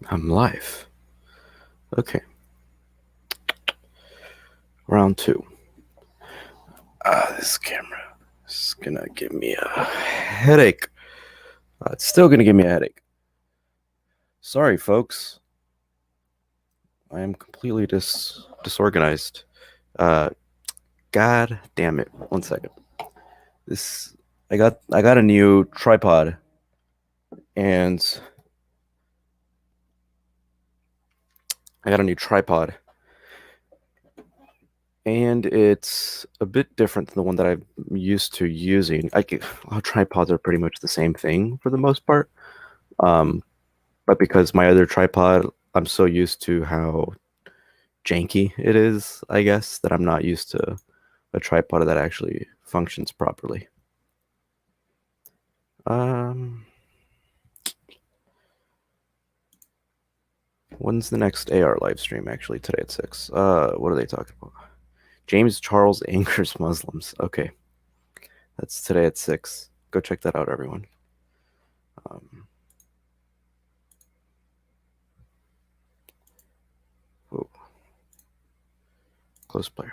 I'm live. Okay. Round two. This camera is gonna give me a headache. It's still gonna give me a headache. Sorry, folks. I am completely disorganized. Uh, God damn it. 1 second. This I got a new tripod, and I got a new tripod, and it's a bit different than the one that I'm used to using. All tripods are pretty much the same thing for the most part. Um, but because my other tripod, I'm so used to how janky it is, I guess, that I'm not used to a tripod that actually functions properly. Um, when's the next AR live stream? Actually, today at 6. What are they talking about? James Charles angers Muslims. Okay, that's today at 6. Go check that out, everyone. Um, whoa, close player.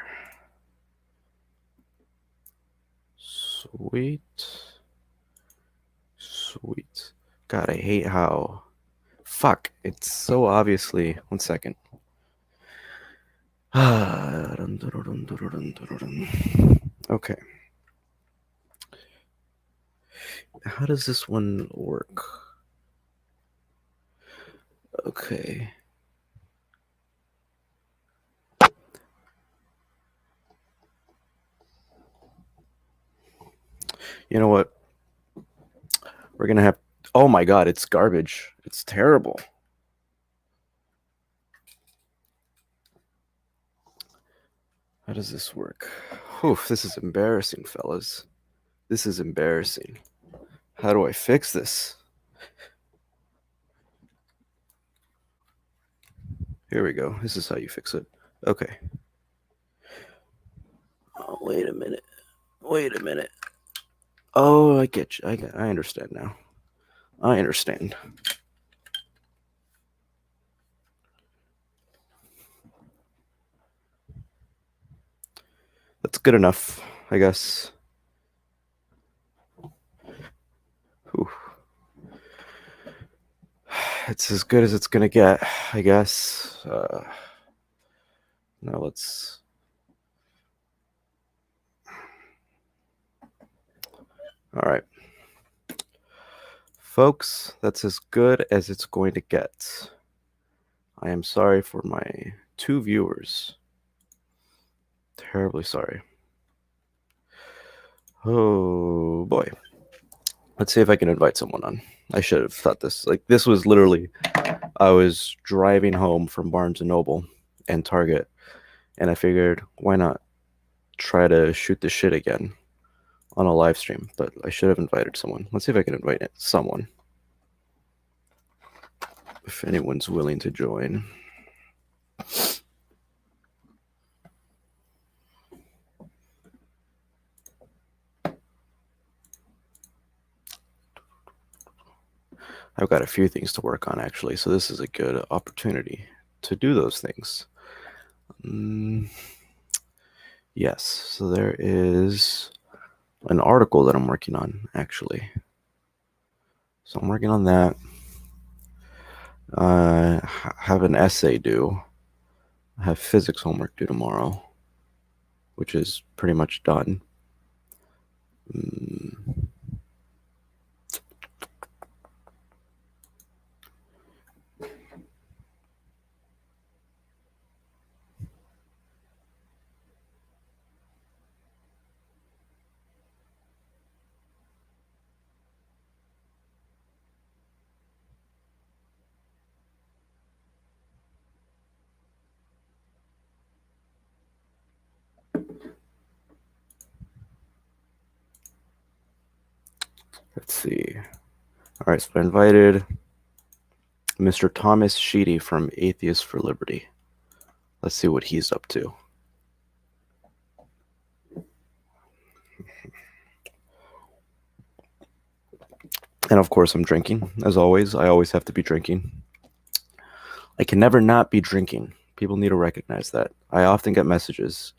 Sweet. Sweet. God, I hate how. Fuck, it's so obviously. 1 second. Okay. How does this one work? Okay. You know what? We're gonna have. Oh my god, it's garbage. It's terrible. How does this work? Whew, this is embarrassing, fellas. This is embarrassing. How do I fix this? Here we go. This is how you fix it. Okay. Oh, wait a minute. Wait a minute. Oh, I get you. I understand now. I understand. That's good enough, I guess. Whew. It's as good as it's gonna get, I guess. Now let's. All right, folks, that's as good as it's going to get. I am sorry for my 2 viewers. Terribly sorry. Oh boy. Let's see if I can invite someone on. I should have thought this. Like, this was literally, I was driving home from Barnes and Noble and Target, and I figured, why not try to shoot the shit again on a live stream? But I should have invited someone. Let's see if I can invite someone. If anyone's willing to join. I've got a few things to work on, actually, so this is a good opportunity to do those things. Yes, so there is an article that I'm working on, actually. So I'm working on that. I have an essay due. I have physics homework due tomorrow, which is pretty much done. Let's see. All right, so I invited Mr. Thomas Sheedy from Atheists for Liberty. Let's see what he's up to. And of course, I'm drinking, as always. I always have to be drinking. I can never not be drinking. People need to recognize that. I often get messages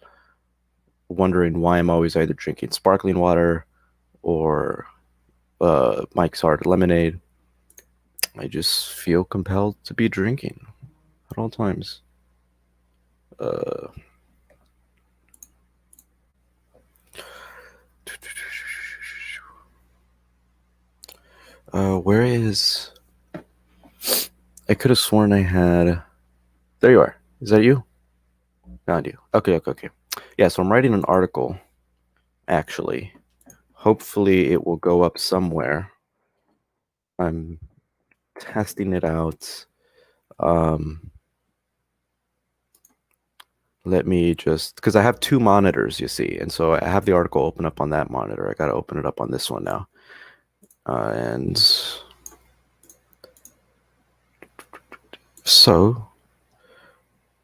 wondering why I'm always either drinking sparkling water or Mike's Hard Lemonade. I just feel compelled to be drinking at all times. Uh, where is? I could have sworn I had. There you are. Is that you? Found you. Okay, okay, okay. Yeah, so I'm writing an article, actually. Hopefully, it will go up somewhere. I'm testing it out. Let me just, because I have two monitors, you see, and so I have the article open up on that monitor. I got to open it up on this one now. And so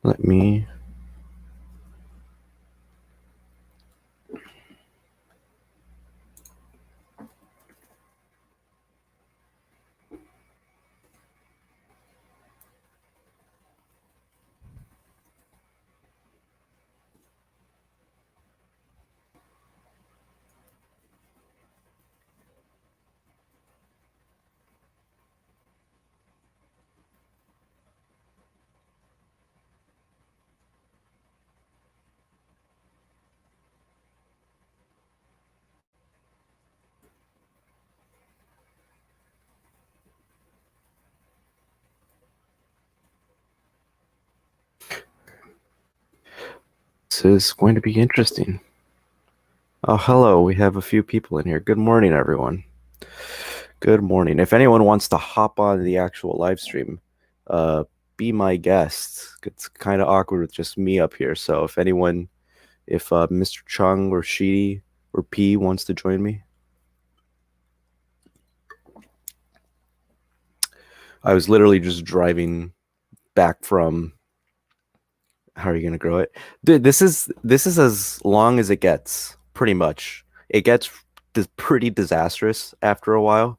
let me. This is going to be interesting. Oh, hello. We have a few people in here. Good morning, everyone. Good morning. If anyone wants to hop on the actual live stream, be my guest. It's kind of awkward with just me up here. So if anyone, if Mr. Chung or Sheedy or P wants to join me, I was literally just driving back from. How are you gonna grow it, dude? This is as long as it gets, pretty much. It gets pretty disastrous after a while.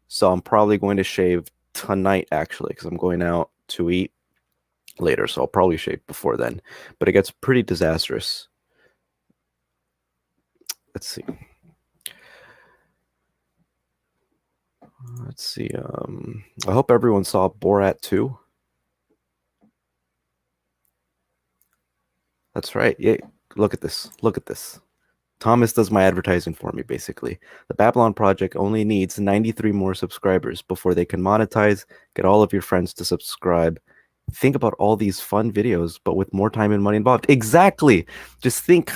So I'm probably going to shave tonight, actually, because I'm going out to eat later. So I'll probably shave before then. But it gets pretty disastrous. Let's see. Let's see. I hope everyone saw Borat 2. That's right. Yeah. Look at this. Look at this. Thomas does my advertising for me, basically. The Babylon Project only needs 93 more subscribers before they can monetize, get all of your friends to subscribe. Think about all these fun videos, but with more time and money involved. Exactly. Just think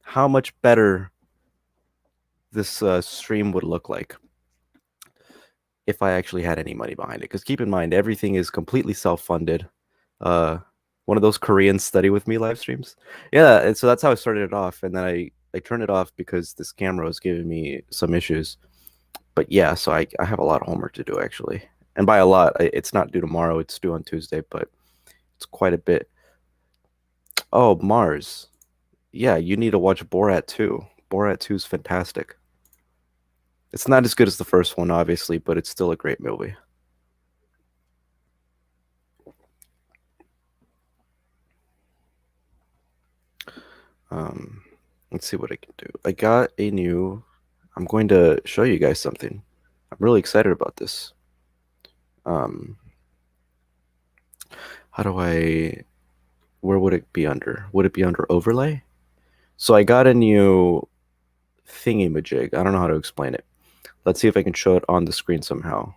how much better this stream would look like if I actually had any money behind it. Because keep in mind, everything is completely self-funded. One of those Korean study with me live streams. Yeah, and so that's how I started it off, and then I turned it off because this camera was giving me some issues. But yeah, so I have a lot of homework to do, actually, and by a lot, it's not due tomorrow; it's due on Tuesday, but it's quite a bit. Oh, Mars. Yeah, you need to watch Borat 2. Borat 2 is fantastic. It's not as good as the first one, obviously, but it's still a great movie. Um, let's see what I can do. I got a new. I'm going to show you guys something. I'm really excited about this. Um, how do I? Where would it be under? Would it be under overlay? So I got a new thingy-majig. I don't know how to explain it. Let's see if I can show it on the screen somehow.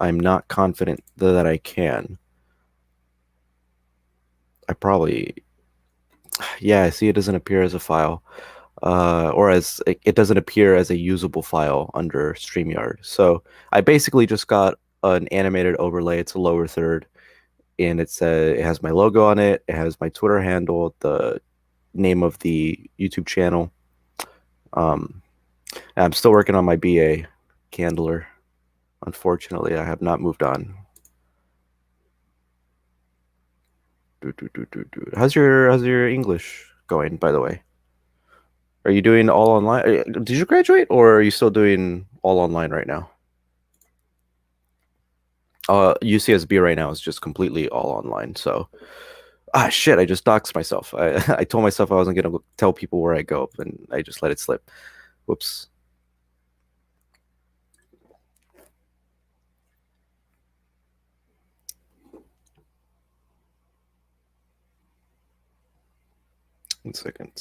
I'm not confident that I can. I probably. Yeah, I see it doesn't appear as a file. Or as it doesn't appear as a usable file under StreamYard. So I basically just got an animated overlay. It's a lower third, and it has my logo on it. It has my Twitter handle, the name of the YouTube channel. I'm still working on my BA Candler. Unfortunately, I have not moved on. How's your English going, by the way? Are you doing all online? Did you graduate, or are you still doing all online right now? UCSB right now is just completely all online. So, shit, I just doxed myself. I told myself I wasn't going to tell people where I go, and I just let it slip. Whoops. One second.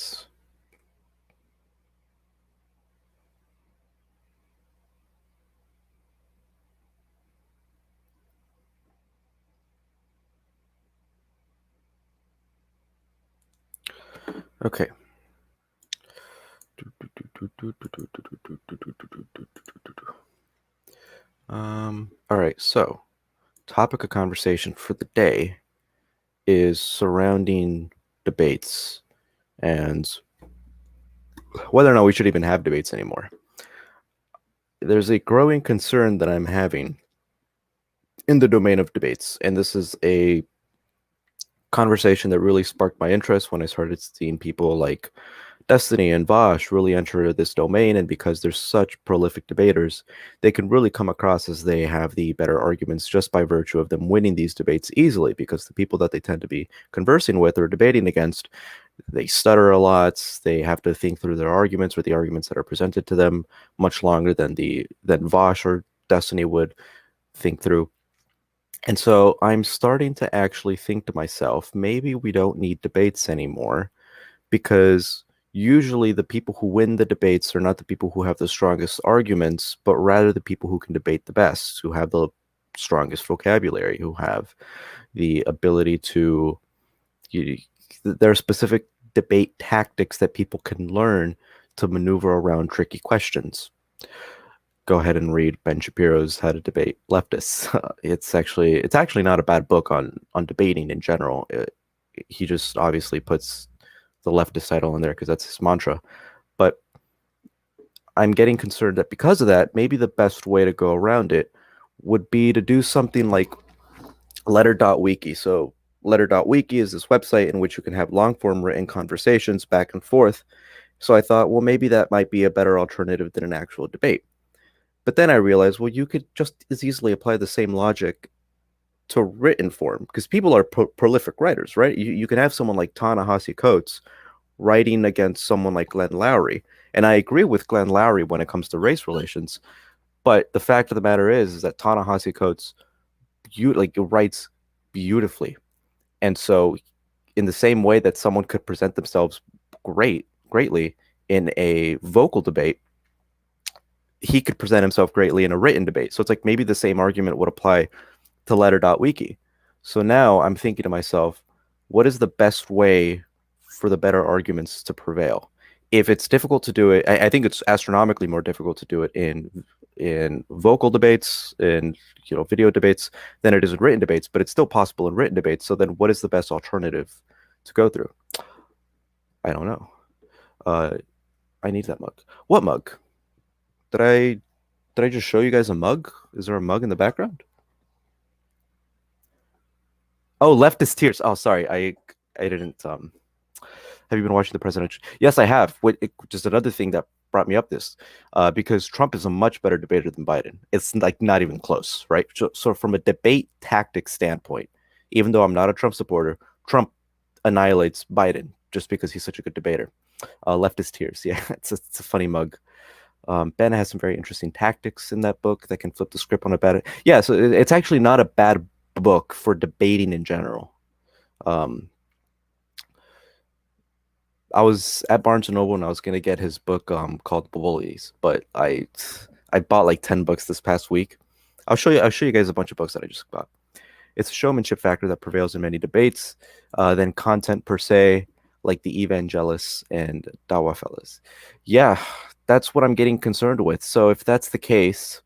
Okay. All right. So, topic of conversation for the day is surrounding debates and whether or not we should even have debates anymore. There's a growing concern that I'm having in the domain of debates, and this is a conversation that really sparked my interest when I started seeing people like Destiny and Vosh really enter this domain, and because they're such prolific debaters, they can really come across as they have the better arguments just by virtue of them winning these debates easily, because the people that they tend to be conversing with or debating against, they stutter a lot, they have to think through their arguments or the arguments that are presented to them much longer than Vosh or Destiny would think through. And so I'm starting to actually think to myself, maybe we don't need debates anymore, because usually the people who win the debates are not the people who have the strongest arguments, but rather the people who can debate the best, who have the strongest vocabulary, who have the ability to, there are specific debate tactics that people can learn to maneuver around tricky questions. Go ahead and read Ben Shapiro's How to Debate Leftists. It's actually not a bad book on debating in general. He just obviously puts the leftist title in there because that's his mantra. But I'm getting concerned that because of that, maybe the best way to go around it would be to do something like letter.wiki. So letter.wiki is this website in which you can have long form written conversations back and forth. So I thought, well, maybe that might be a better alternative than an actual debate. But then I realized, well, you could just as easily apply the same logic to written form, because people are prolific writers, right? You can have someone like Ta-Nehisi Coates writing against someone like Glenn Loury. And I agree with Glenn Loury when it comes to race relations. But the fact of the matter is that Ta-Nehisi Coates writes beautifully. And so in the same way that someone could present themselves greatly in a vocal debate, he could present himself greatly in a written debate. So it's like maybe the same argument would apply to letter.wiki. So now I'm thinking to myself, what is the best way for the better arguments to prevail? If it's difficult to do it, I think it's astronomically more difficult to do it in vocal debates, in video debates, than it is in written debates, but it's still possible in written debates. So then what is the best alternative to go through? I don't know. I need that mug. What mug? Did I just show you guys a mug? Is there a mug in the background? Oh, leftist tears. Oh, sorry. I didn't have you been watching the presidential? Yes, I have. Just another thing that brought me up this, because Trump is a much better debater than Biden. It's like not even close, right? So from a debate tactic standpoint, even though I'm not a Trump supporter, Trump annihilates Biden just because he's such a good debater. Leftist tears. Yeah, it's a funny mug. Ben has some very interesting tactics in that book that can flip the script on a bad. Yeah, so it's actually not a bad book for debating in general. I was at Barnes and Noble and I was gonna get his book called Bullies, but I bought like 10 books this past week. I'll show you guys a bunch of books that I just bought. It's a showmanship factor that prevails in many debates, then content per se, like the Evangelists and Dawa fellas. Yeah, that's what I'm getting concerned with. So if that's the case,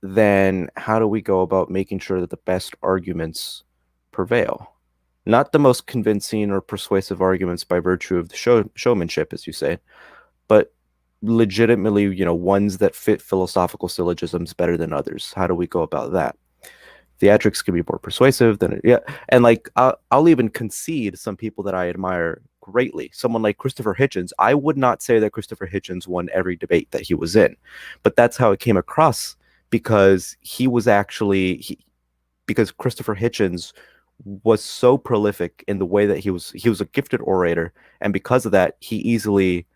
then how do we go about making sure that the best arguments prevail? Not the most convincing or persuasive arguments by virtue of the showmanship, as you say, but legitimately, ones that fit philosophical syllogisms better than others. How do we go about that? Theatrics can be more persuasive than and like I'll even concede some people that I admire greatly. Someone like Christopher Hitchens. I would not say that Christopher Hitchens won every debate that he was in, but that's how it came across because because Christopher Hitchens was so prolific in the way that he was a gifted orator, and because of that, he easily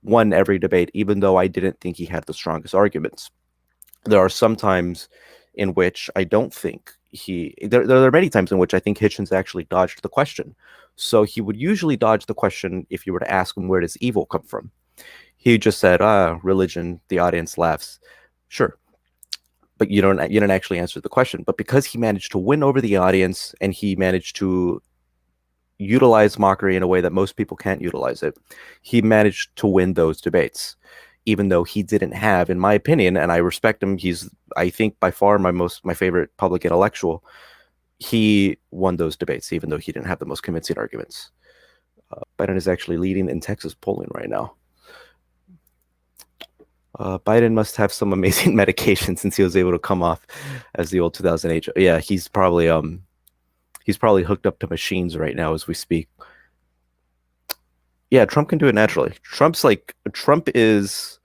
won every debate, even though I didn't think he had the strongest arguments. There are some times in which I don't think there are many times in which I think Hitchens actually dodged the question. So he would usually dodge the question if you were to ask him, where does evil come from? He just said, religion. The audience laughs. Sure, but you don't actually answer the question. But because he managed to win over the audience and he managed to utilize mockery in a way that most people can't utilize it, he managed to win those debates, even though he didn't have, in my opinion, and I respect him, he's, I think, by far my favorite public intellectual. He won those debates, even though he didn't have the most convincing arguments. Biden is actually leading in Texas polling right now. Biden must have some amazing medication since he was able to come off as the old 2008. Yeah, he's probably hooked up to machines right now as we speak. Yeah, Trump can do it naturally. Trump is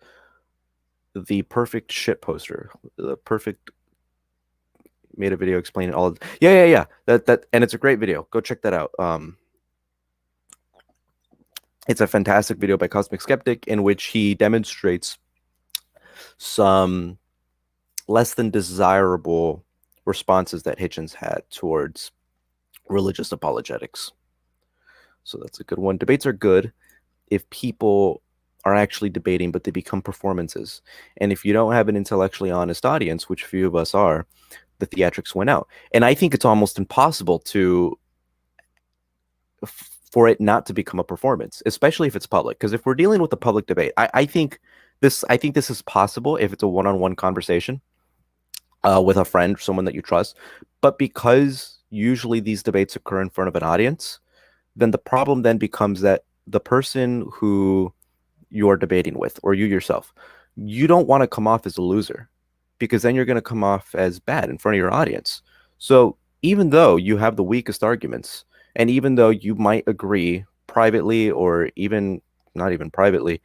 the perfect shit poster. The perfect made a video explaining all of, yeah. That and it's a great video. Go check that out. It's a fantastic video by Cosmic Skeptic in which he demonstrates some less than desirable responses that Hitchens had towards religious apologetics. So that's a good one. Debates are good if people are actually debating, but they become performances. And if you don't have an intellectually honest audience, which few of us are, the theatrics went out. And I think it's almost impossible for it not to become a performance, especially if it's public. Because if we're dealing with a public debate, I think this is possible if it's a one-on-one conversation with a friend, someone that you trust. But because usually these debates occur in front of an audience, then the problem then becomes that the person who you're debating with, or you yourself, you don't want to come off as a loser, because then you're going to come off as bad in front of your audience. So even though you have the weakest arguments, and even though you might agree privately, or even not even privately,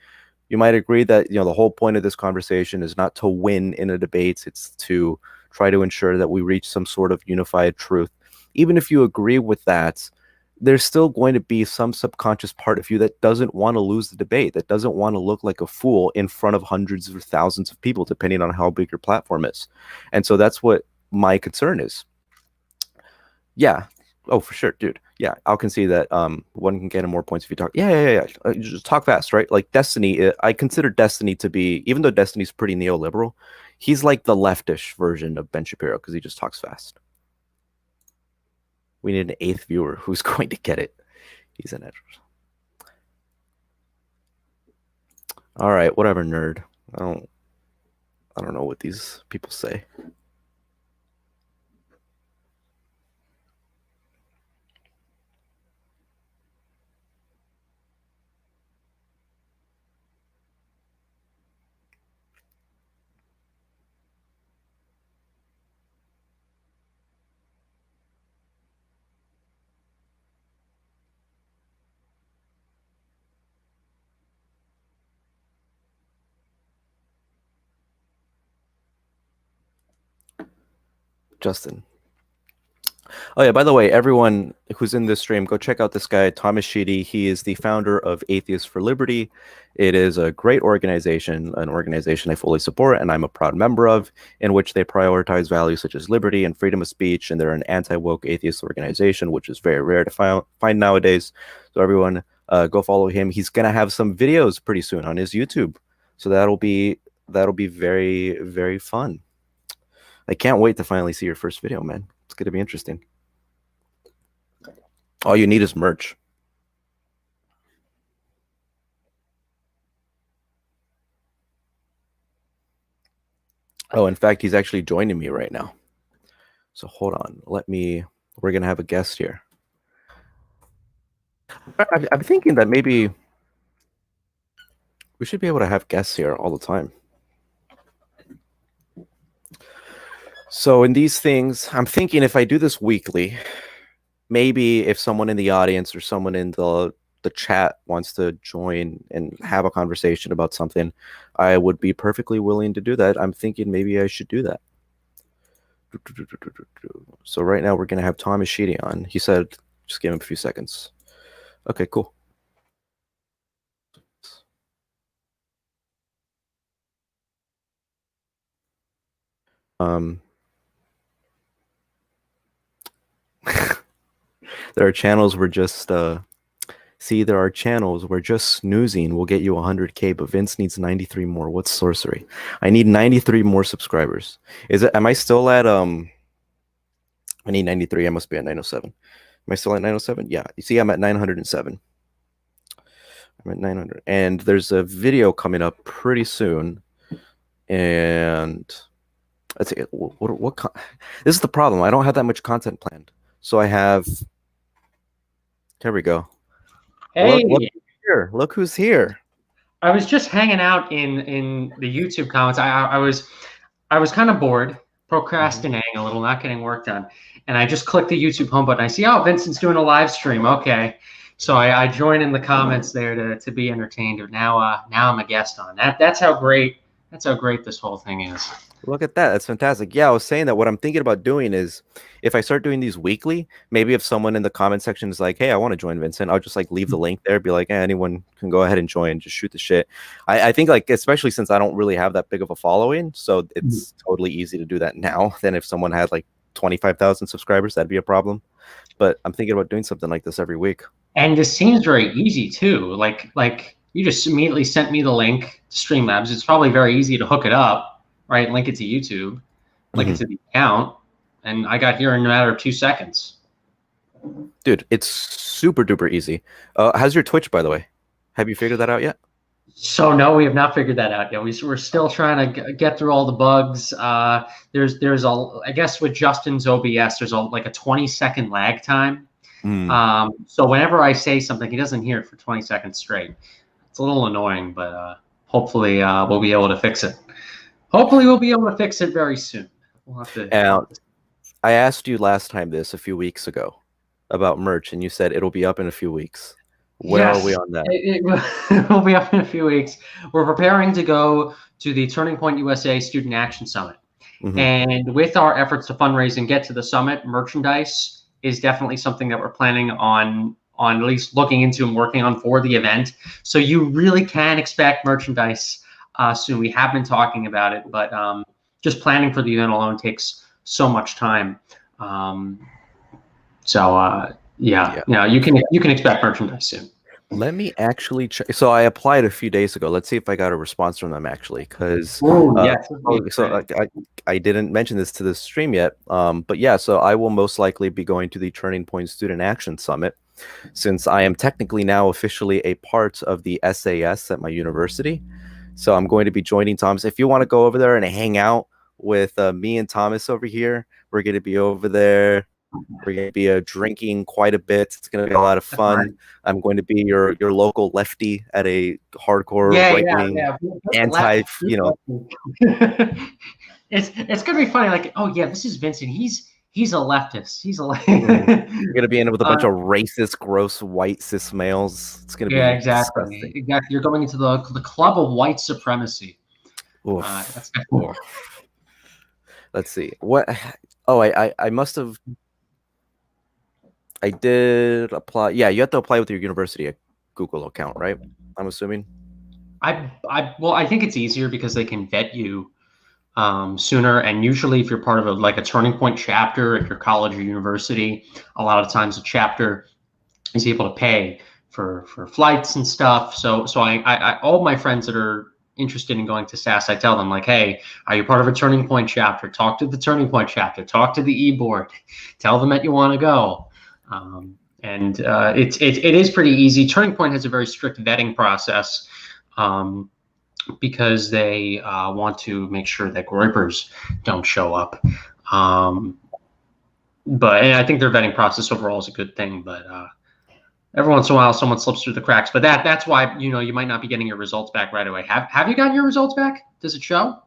you might agree that the whole point of this conversation is not to win in a debate, it's to try to ensure that we reach some sort of unified truth. Even if you agree with that, there's still going to be some subconscious part of you that doesn't want to lose the debate, that doesn't want to look like a fool in front of hundreds or thousands of people, depending on how big your platform is. And so that's what my concern is. Yeah. Oh, for sure, dude. Yeah, I'll concede that one can get more points if you talk. Yeah. Just talk fast, right? Like Destiny, I consider Destiny to be, even though Destiny's pretty neoliberal, he's like the leftish version of Ben Shapiro because he just talks fast. We need an eighth viewer who's going to get it. He's an editor. All right, whatever, nerd. I don't know what these people say. Justin. Oh yeah, by the way, everyone who's in this stream, go check out this guy, Thomas Sheedy. He is the founder of Atheists for Liberty. It is a great organization, an organization I fully support and I'm a proud member of, in which they prioritize values such as liberty and freedom of speech, and they're an anti-woke atheist organization, which is very rare to find nowadays. So everyone, go follow him. He's gonna have some videos pretty soon on his YouTube, so that'll be very, very fun. I can't wait to finally see your first video, man. It's going to be interesting. All you need is merch. Oh, in fact, he's actually joining me right now. So hold on. We're going to have a guest here. I'm thinking that maybe we should be able to have guests here all the time. So in these things, I'm thinking if I do this weekly, maybe if someone in the audience or someone in the chat wants to join and have a conversation about something, I would be perfectly willing to do that. I'm thinking maybe I should do that. So right now we're gonna have Thomas Sheedy on. He said, just give him a few seconds. Okay, cool. There are channels where just there are channels where just snoozing will get you 100K, but Vince needs 93 more. What's sorcery? I need 93 more subscribers. Am I still at I need 93. I must be at 907. Am I still at 907? Yeah. You see, I'm at 907. I'm at 900. And there's a video coming up pretty soon. And let's see, this is the problem. I don't have that much content planned. So I have, here we go. Hey, look here. Look who's here. I was just hanging out in the YouTube comments. I was kind of bored, procrastinating a little, not getting work done, and I just clicked the YouTube home button. I see, oh, Vincent's doing a live stream. Okay, so I joined in the comments there to be entertained. Now I'm a guest on that. That's how great this whole thing is. Look at that. That's fantastic. Yeah, I was saying that what I'm thinking about doing is if I start doing these weekly, maybe if someone in the comment section is like, hey, I want to join Vincent, I'll just like leave the link there, be like, hey, anyone can go ahead and join, just shoot the shit. I think like, especially since I don't really have that big of a following, so it's totally easy to do that now than if someone had like 25,000 subscribers, that'd be a problem. But I'm thinking about doing something like this every week. And this seems very easy too. Like you just immediately sent me the link to Streamlabs. It's probably very easy to hook it up, right? Link it to YouTube, link it to the account, and I got here in a matter of 2 seconds. Dude, it's super duper easy. How's your Twitch, by the way? Have you figured that out yet? So no, we have not figured that out yet. We're still trying to get through all the bugs. There's I guess with Justin's OBS, there's like a 20-second lag time. So whenever I say something, he doesn't hear it for 20 seconds straight. It's a little annoying, but hopefully we'll be able to fix it. Hopefully we'll be able to fix it very soon. We'll have to. I asked you last time this a few weeks ago about merch, and you said it'll be up in a few weeks. Where are we on that? It will be up in a few weeks. We're preparing to go to the Turning Point USA Student Action Summit. And with our efforts to fundraise and get to the summit, merchandise is definitely something that we're planning on at least looking into and working on for the event. So you really can expect merchandise soon. We have been talking about it, but just planning for the event alone takes so much time. Yeah, you can expect merchandise soon. Let me actually check. So I applied a few days ago. Let's see if I got a response from them actually, because I didn't mention this to the stream yet. But yeah, so I will most likely be going to the Turning Point Student Action Summit, since I am technically now officially a part of the SAS at my university. So I'm going to be joining Thomas. If you want to go over there and hang out with me and Thomas over here, we're going to be over there. We're going to be drinking quite a bit. It's going to be a lot of fun. Right. I'm going to be your local lefty at a hardcore right-wing anti, It's going to be funny. Like, oh yeah, this is Vincent. He's a leftist. He's a You're going to be in with a bunch of racist, gross, white cis males. It's going to be exactly. disgusting. Exactly. You're going into the club of white supremacy. That's cool. Let's see. What? Oh, I must have. I did apply. Yeah, you have to apply with your university Google account, right? I'm assuming. Well, I think it's easier because they can vet you sooner. And usually, if you're part of a Turning Point chapter at your college or university, a lot of times a chapter is able to pay for flights and stuff. So I all my friends that are interested in going to SAS, I tell them like, hey, are you part of a Turning Point chapter? Talk to the Turning Point chapter. Talk to the e-board. Tell them that you want to go. It is pretty easy. Turning Point has a very strict vetting process because they want to make sure that groypers don't show up. And I think their vetting process overall is a good thing, but every once in a while someone slips through the cracks. But that's why you might not be getting your results back right away. Have you gotten your results back? Does it show?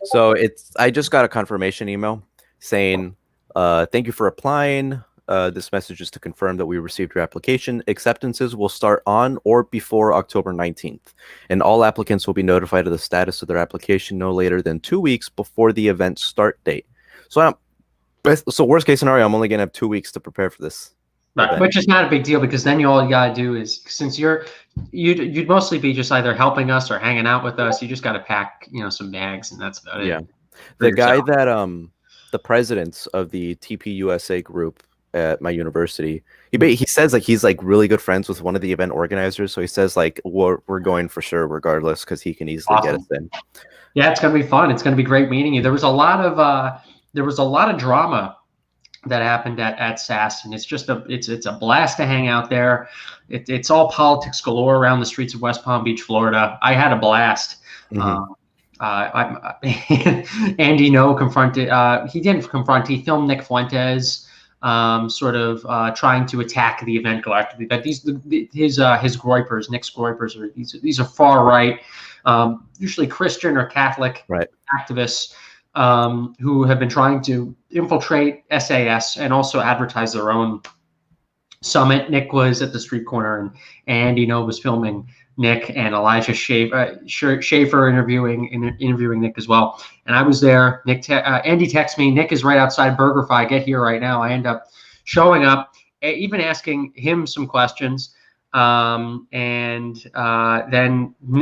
So I just got a confirmation email saying thank you for applying. This message is to confirm that we received your application. Acceptances will start on or before October 19th, and all applicants will be notified of the status of their application no later than 2 weeks before the event start date. So So worst case scenario, I'm only gonna have 2 weeks to prepare for this event. Which is not a big deal because then all you gotta do is since you'd mostly be just either helping us or hanging out with us. You just gotta pack some bags and that's about Yeah. it. The guy that the president of the TPUSA group at my university, he says like he's like really good friends with one of the event organizers. So he says like we're going for sure regardless because he can easily get us in. Yeah, it's gonna be fun. It's gonna be great meeting you. There was a lot of drama that happened at SAS, and it's a blast to hang out there. It's all politics galore around the streets of West Palm Beach, Florida. I had a blast. Mm-hmm. Andy No confronted. He didn't confront. He filmed Nick Fuentes, sort of trying to attack the event collectively. But his groypers, Nick's groypers, these are far right, usually Christian or Catholic activists who have been trying to infiltrate SAS and also advertise their own summit. Nick was at the street corner, and Andy No was filming Nick, and Elijah Schaefer interviewing Nick as well. And I was there. Andy texts me, Nick is right outside BurgerFi. Get here right now. I end up showing up, even asking him some questions. Then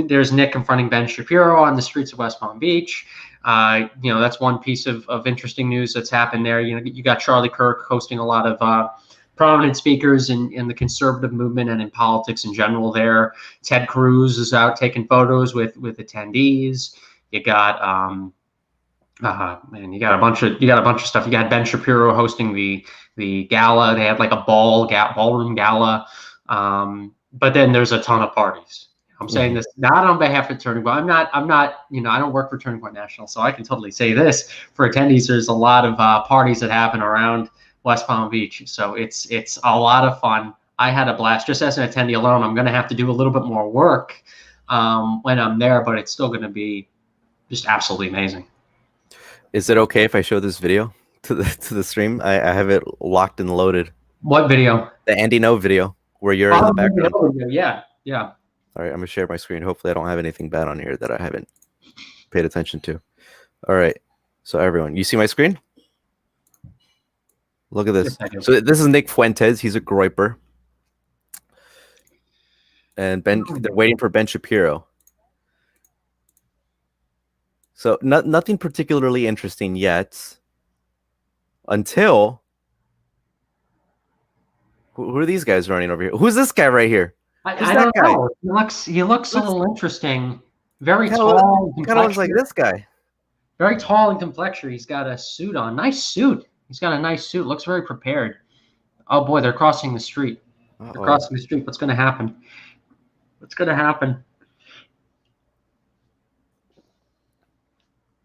there's Nick confronting Ben Shapiro on the streets of West Palm Beach. That's one piece of interesting news that's happened there. You got Charlie Kirk hosting a lot of prominent speakers in the conservative movement and in politics in general there. Ted Cruz is out taking photos with attendees. You got you got a bunch of stuff. You got Ben Shapiro hosting the gala. They had like a ballroom gala. But then there's a ton of parties. I'm saying this not on behalf of Turning Point. I'm not, I don't work for Turning Point National, so I can totally say this for attendees. There's a lot of parties that happen around West Palm Beach. So it's a lot of fun. I had a blast just as an attendee alone. I'm going to have to do a little bit more work when I'm there, but it's still going to be just absolutely amazing. Is it okay if I show this video to the stream? I have it locked and loaded. What video? The Andy No video where you're in the background. Yeah. All right, I'm gonna share my screen. Hopefully, I don't have anything bad on here that I haven't paid attention to. All right, so everyone, you see my screen? Look at this. So this is Nick Fuentes. He's a groyper. And they're waiting for Ben Shapiro. So nothing particularly interesting yet. Until who are these guys running over here? Who's this guy right here? I don't know. He looks a little interesting. Very tall. Kind of looks like this guy. Very tall in complexion. He's got a suit on. Nice suit. He's got a nice suit. Looks very prepared. Oh boy, they're crossing the street. They're crossing the street. What's going to happen? What's going to happen?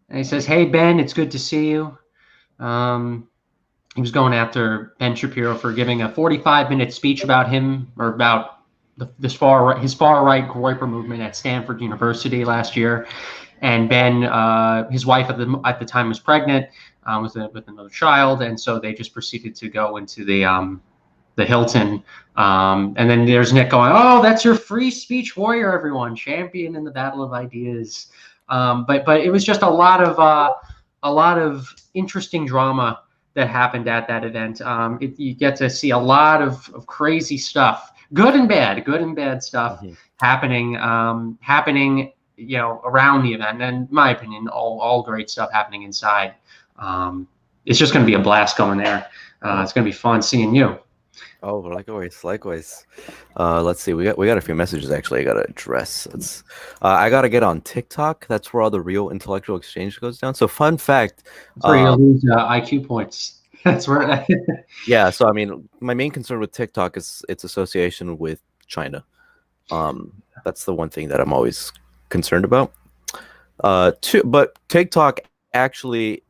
And he says, "Hey Ben, it's good to see you." He was going after Ben Shapiro for giving a 45-minute speech about him or about his far right groyper movement at Stanford University last year. And Ben, his wife at the time was pregnant with another child, and so they just proceeded to go into the Hilton. And then there's Nick going, "Oh, that's your free speech warrior, everyone, champion in the battle of ideas." But it was just a lot of interesting drama that happened at that event. You get to see a lot of crazy stuff, good and bad stuff happening around the event. And in my opinion, all great stuff happening inside. It's just going to be a blast going there. It's going to be fun seeing you. Oh, likewise. Let's see. We got a few messages actually. I gotta address. I gotta get on TikTok. That's where all the real intellectual exchange goes down. So, fun fact. That's where you lose IQ points. That's where. Yeah. So, I mean, my main concern with TikTok is its association with China. That's the one thing that I'm always concerned about. But TikTok actually,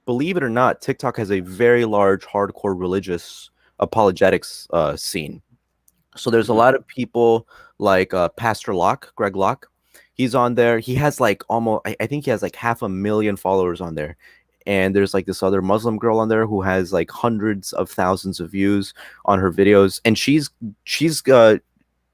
believe it or not, TikTok has a very large hardcore religious apologetics scene. So there's a lot of people like Pastor Greg Locke. He's on there. He has like I think he has like 500,000 followers on there. And there's like this other Muslim girl on there who has like hundreds of thousands of views on her videos. And she's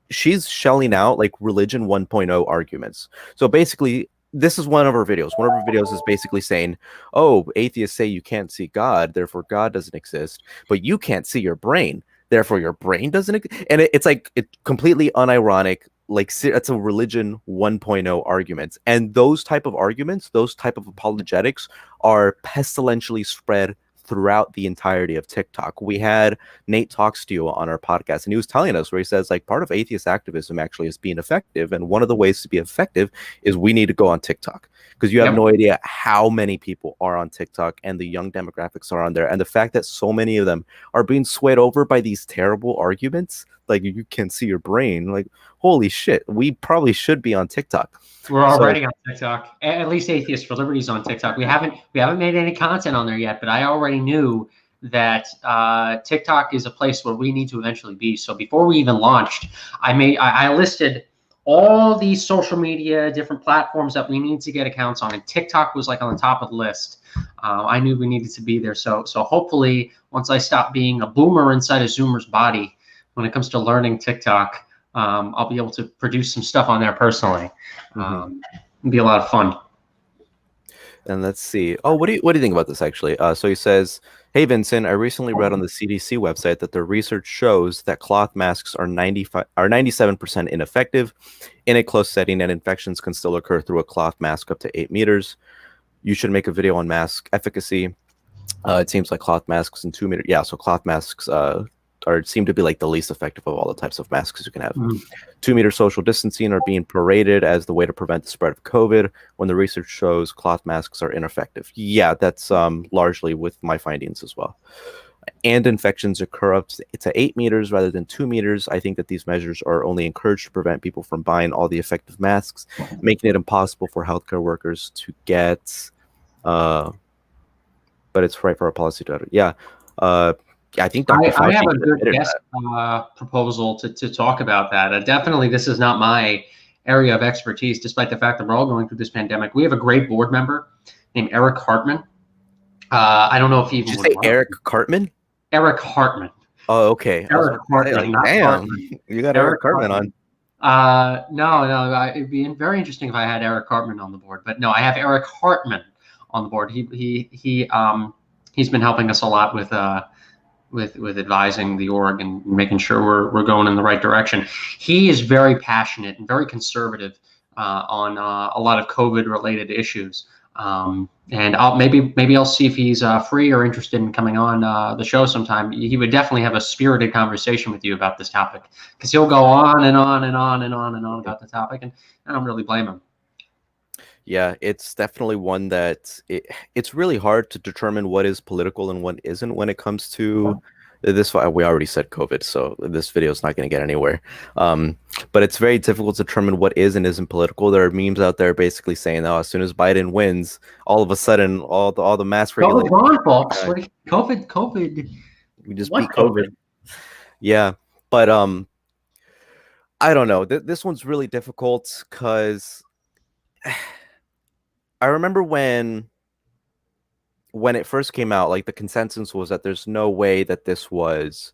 shelling out like religion 1.0 arguments. So basically, this is one of our videos. One of our videos is basically saying, oh, atheists say you can't see God, therefore God doesn't exist, but you can't see your brain, therefore your brain doesn't exist. And it's like it's completely unironic. Like it's a religion 1.0 arguments. And those type of arguments, those type of apologetics are pestilentially spread throughout the entirety of TikTok. We had Nate Talks to You on our podcast, and he was telling us where he says like part of atheist activism actually is being effective. And one of the ways to be effective is we need to go on TikTok because you have Yep. no idea how many people are on TikTok and the young demographics are on there. And the fact that so many of them are being swayed over by these terrible arguments, like you can see your brain, like, holy shit, we probably should be on TikTok. We're So, already on TikTok. At least Atheists for Liberty's on TikTok. We haven't made any content on there yet, but I already knew that TikTok is a place where we need to eventually be. So before we even launched, I listed all these social media, different platforms that we need to get accounts on, and TikTok was like on the top of the list. I knew we needed to be there. So hopefully, once I stop being a boomer inside a Zoomer's body, when it comes to learning TikTok, I'll be able to produce some stuff on there personally. It'd be a lot of fun. and let's see. Oh, what do you think about this actually? So he says, "Hey Vincent, I recently read on the CDC website that their research shows that cloth masks are 97% ineffective in a close setting, and infections can still occur through a cloth mask up to 8 meters. You should make a video on mask efficacy. It seems like cloth masks and 2 meter. Yeah, so cloth masks seem to be like the least effective of all the types of masks you can have. 2 meter social distancing are being paraded as the way to prevent the spread of COVID when the research shows cloth masks are ineffective. Yeah, that's largely with my findings as well. And infections occur up to 8 meters rather than 2 meters. I think that these measures are only encouraged to prevent people from buying all the effective masks, making it impossible for healthcare workers to get. But it's right for our policy to. Yeah. I think Dr. I Fauci have a good admitted guest proposal to talk about that. Definitely, this is not my area of expertise, despite the fact that we're all going through this pandemic. We have a great board member named Eric Hartman. I don't know if he even Did you would say want Eric Cartman? Eric Hartman. Oh, okay. I was Eric about to say, Hartman, like, not damn, Hartman. you got Eric Eric Cartman on. No, it'd be very interesting if I had Eric Hartman on the board. But no, I have Eric Hartman on the board. He's been helping us a lot with advising the org and making sure we're going in the right direction. He is very passionate and very conservative on a lot of COVID related issues. And maybe I'll see if he's free or interested in coming on the show sometime. He would definitely have a spirited conversation with you about this topic because he'll go on and on and on and on and on about the topic, and I don't really blame him. Yeah, it's definitely one that it's really hard to determine what is political and what isn't when it comes to this. We already said COVID, so this video is not going to get anywhere. But it's very difficult to determine what is and isn't political. There are memes out there basically saying, "Oh, as soon as Biden wins, all of a sudden, all the mask regulations, COVID on, folks. COVID. we just What beat COVID." Yeah, but I don't know. This one's really difficult because I remember when it first came out, like the consensus was that there's no way that this was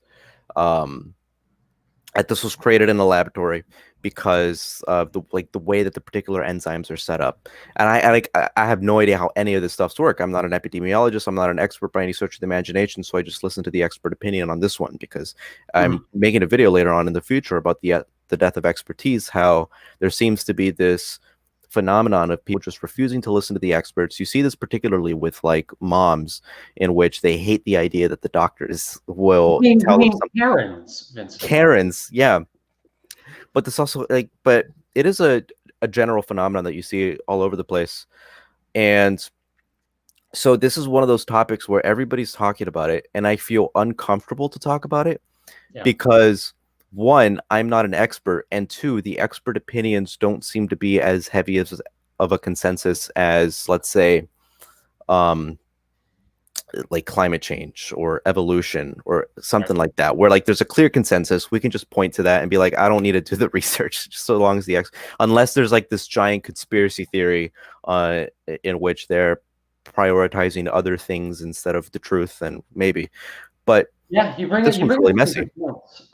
created in a laboratory because of the way that the particular enzymes are set up. And I have no idea how any of this stuff's work. I'm not an epidemiologist. I'm not an expert by any stretch of the imagination. So I just listen to the expert opinion on this one because I'm making a video later on in the future about the death of expertise, how there seems to be this phenomenon of people just refusing to listen to the experts. You see this particularly with like moms, in which they hate the idea that the doctors will tell them something. Karens, Vincent. Karens, yeah. But this also but it is a general phenomenon that you see all over the place. And so this is one of those topics where everybody's talking about it, and I feel uncomfortable to talk about it because one, I'm not an expert, and two, the expert opinions don't seem to be as heavy of a consensus as, let's say, like climate change or evolution or something like that, where like there's a clear consensus. We can just point to that and be like, I don't need to do the research, just so long as unless there's like this giant conspiracy theory in which they're prioritizing other things instead of the truth, and maybe. But yeah, you bring this one's really messy. results.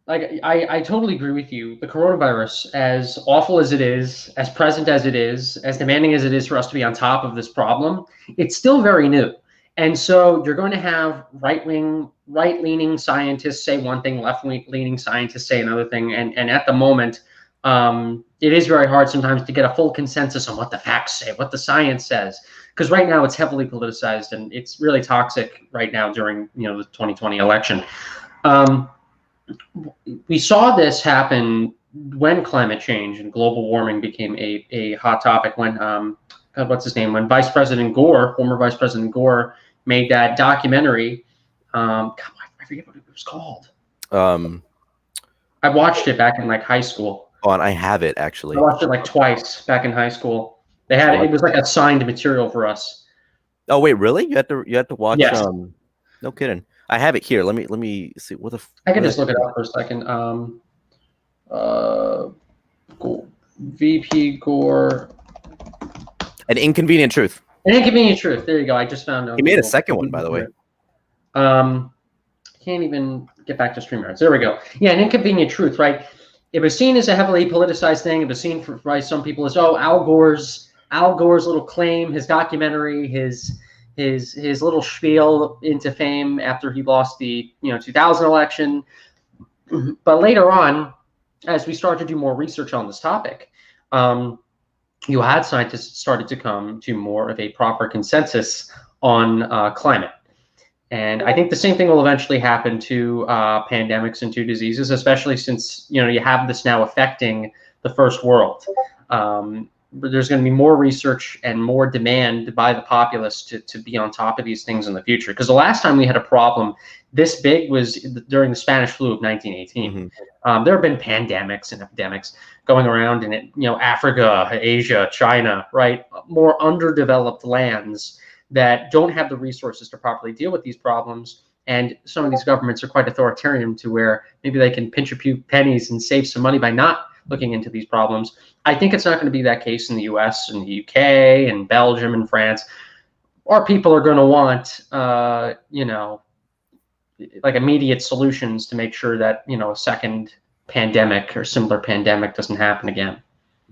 I totally agree with you. The coronavirus, as awful as it is, as present as it is, as demanding as it is for us to be on top of this problem, it's still very new. And so you're going to have right-leaning scientists say one thing, left-leaning scientists say another thing. And at the moment, it is very hard sometimes to get a full consensus on what the facts say, what the science says, because right now it's heavily politicized and it's really toxic right now during the 2020 election. We saw this happen when climate change and global warming became a hot topic. When God, what's his name? When former Vice President Gore, made that documentary. God, I forget what it was called. I watched it back in like high school. Oh, and I have it actually. I watched it like twice back in high school. They had it was like assigned material for us. Oh wait, really? You had to watch? Yes. No kidding. I have it here. Let me see. What the? I can just look it up for a second. VP Gore. An Inconvenient Truth. An Inconvenient Truth. There you go. I just found out. He made a second one, by the way. Can't even get back to StreamYards. There we go. Yeah, An Inconvenient Truth, right? It was seen as a heavily politicized thing. It was seen by some people as, oh, Al Gore's little claim, his documentary, his little spiel into fame after he lost the 2000 election. But later on, as we started to do more research on this topic, you had scientists started to come to more of a proper consensus on climate. And I think the same thing will eventually happen to pandemics and to diseases, especially since you have this now affecting the first world. There's going to be more research and more demand by the populace to be on top of these things in the future. Because the last time we had a problem this big was during the Spanish flu of 1918. There have been pandemics and epidemics going around in Africa, Asia, China, right? More underdeveloped lands that don't have the resources to properly deal with these problems. And some of these governments are quite authoritarian to where maybe they can pinch a few pennies and save some money by not looking into these problems. I think it's not going to be that case in the US and the UK and Belgium and France. Our people are going to want, like immediate solutions to make sure that, a second pandemic or similar pandemic doesn't happen again.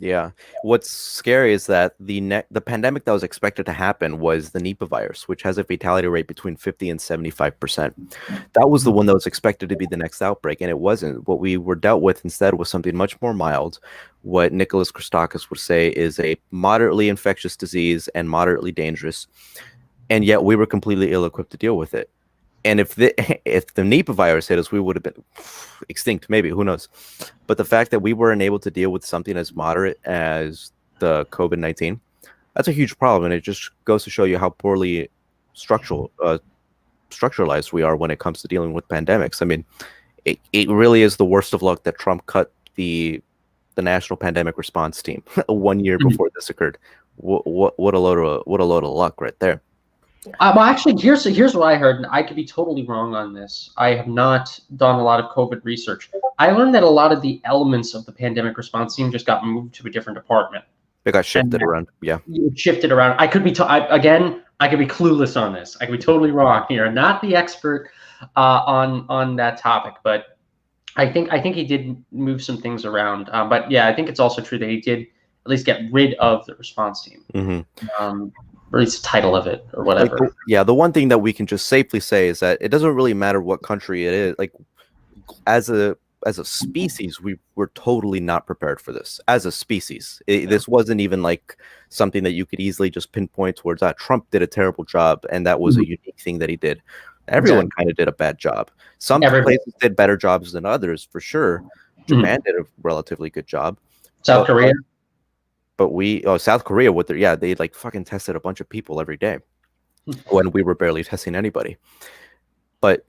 Yeah. What's scary is that the pandemic that was expected to happen was the Nipah virus, which has a fatality rate between 50 and 75%. That was the one that was expected to be the next outbreak, and it wasn't. What we were dealt with instead was something much more mild. What Nicholas Christakis would say is a moderately infectious disease and moderately dangerous, and yet we were completely ill-equipped to deal with it. And if the Nipah virus hit us, we would have been extinct, maybe, who knows. But the fact that we weren't able to deal with something as moderate as the COVID-19, that's a huge problem. And it just goes to show you how poorly structuralized we are when it comes to dealing with pandemics. I mean, it really is the worst of luck that Trump cut the National Pandemic Response Team 1 year before this occurred. What a load of luck right there. Well, actually, here's what I heard, and I could be totally wrong on this. I have not done a lot of COVID research. I learned that a lot of the elements of the pandemic response team just got moved to a different department. They got shifted around. Yeah, shifted around. I could be I could be clueless on this. I could be totally wrong here. Not the expert on that topic, but I think he did move some things around. But yeah, I think it's also true that he did at least get rid of the response team. Or at least the title of it or whatever. The one thing that we can just safely say is that it doesn't really matter what country it is. Like as a species, we were totally not prepared for this. As a species, this wasn't even like something that you could easily just pinpoint towards. Trump did a terrible job, and that was a unique thing that he did. Everyone kind of did a bad job. Some places did better jobs than others, for sure. Japan did a relatively good job. South Korea. But South Korea they like fucking tested a bunch of people every day when we were barely testing anybody. But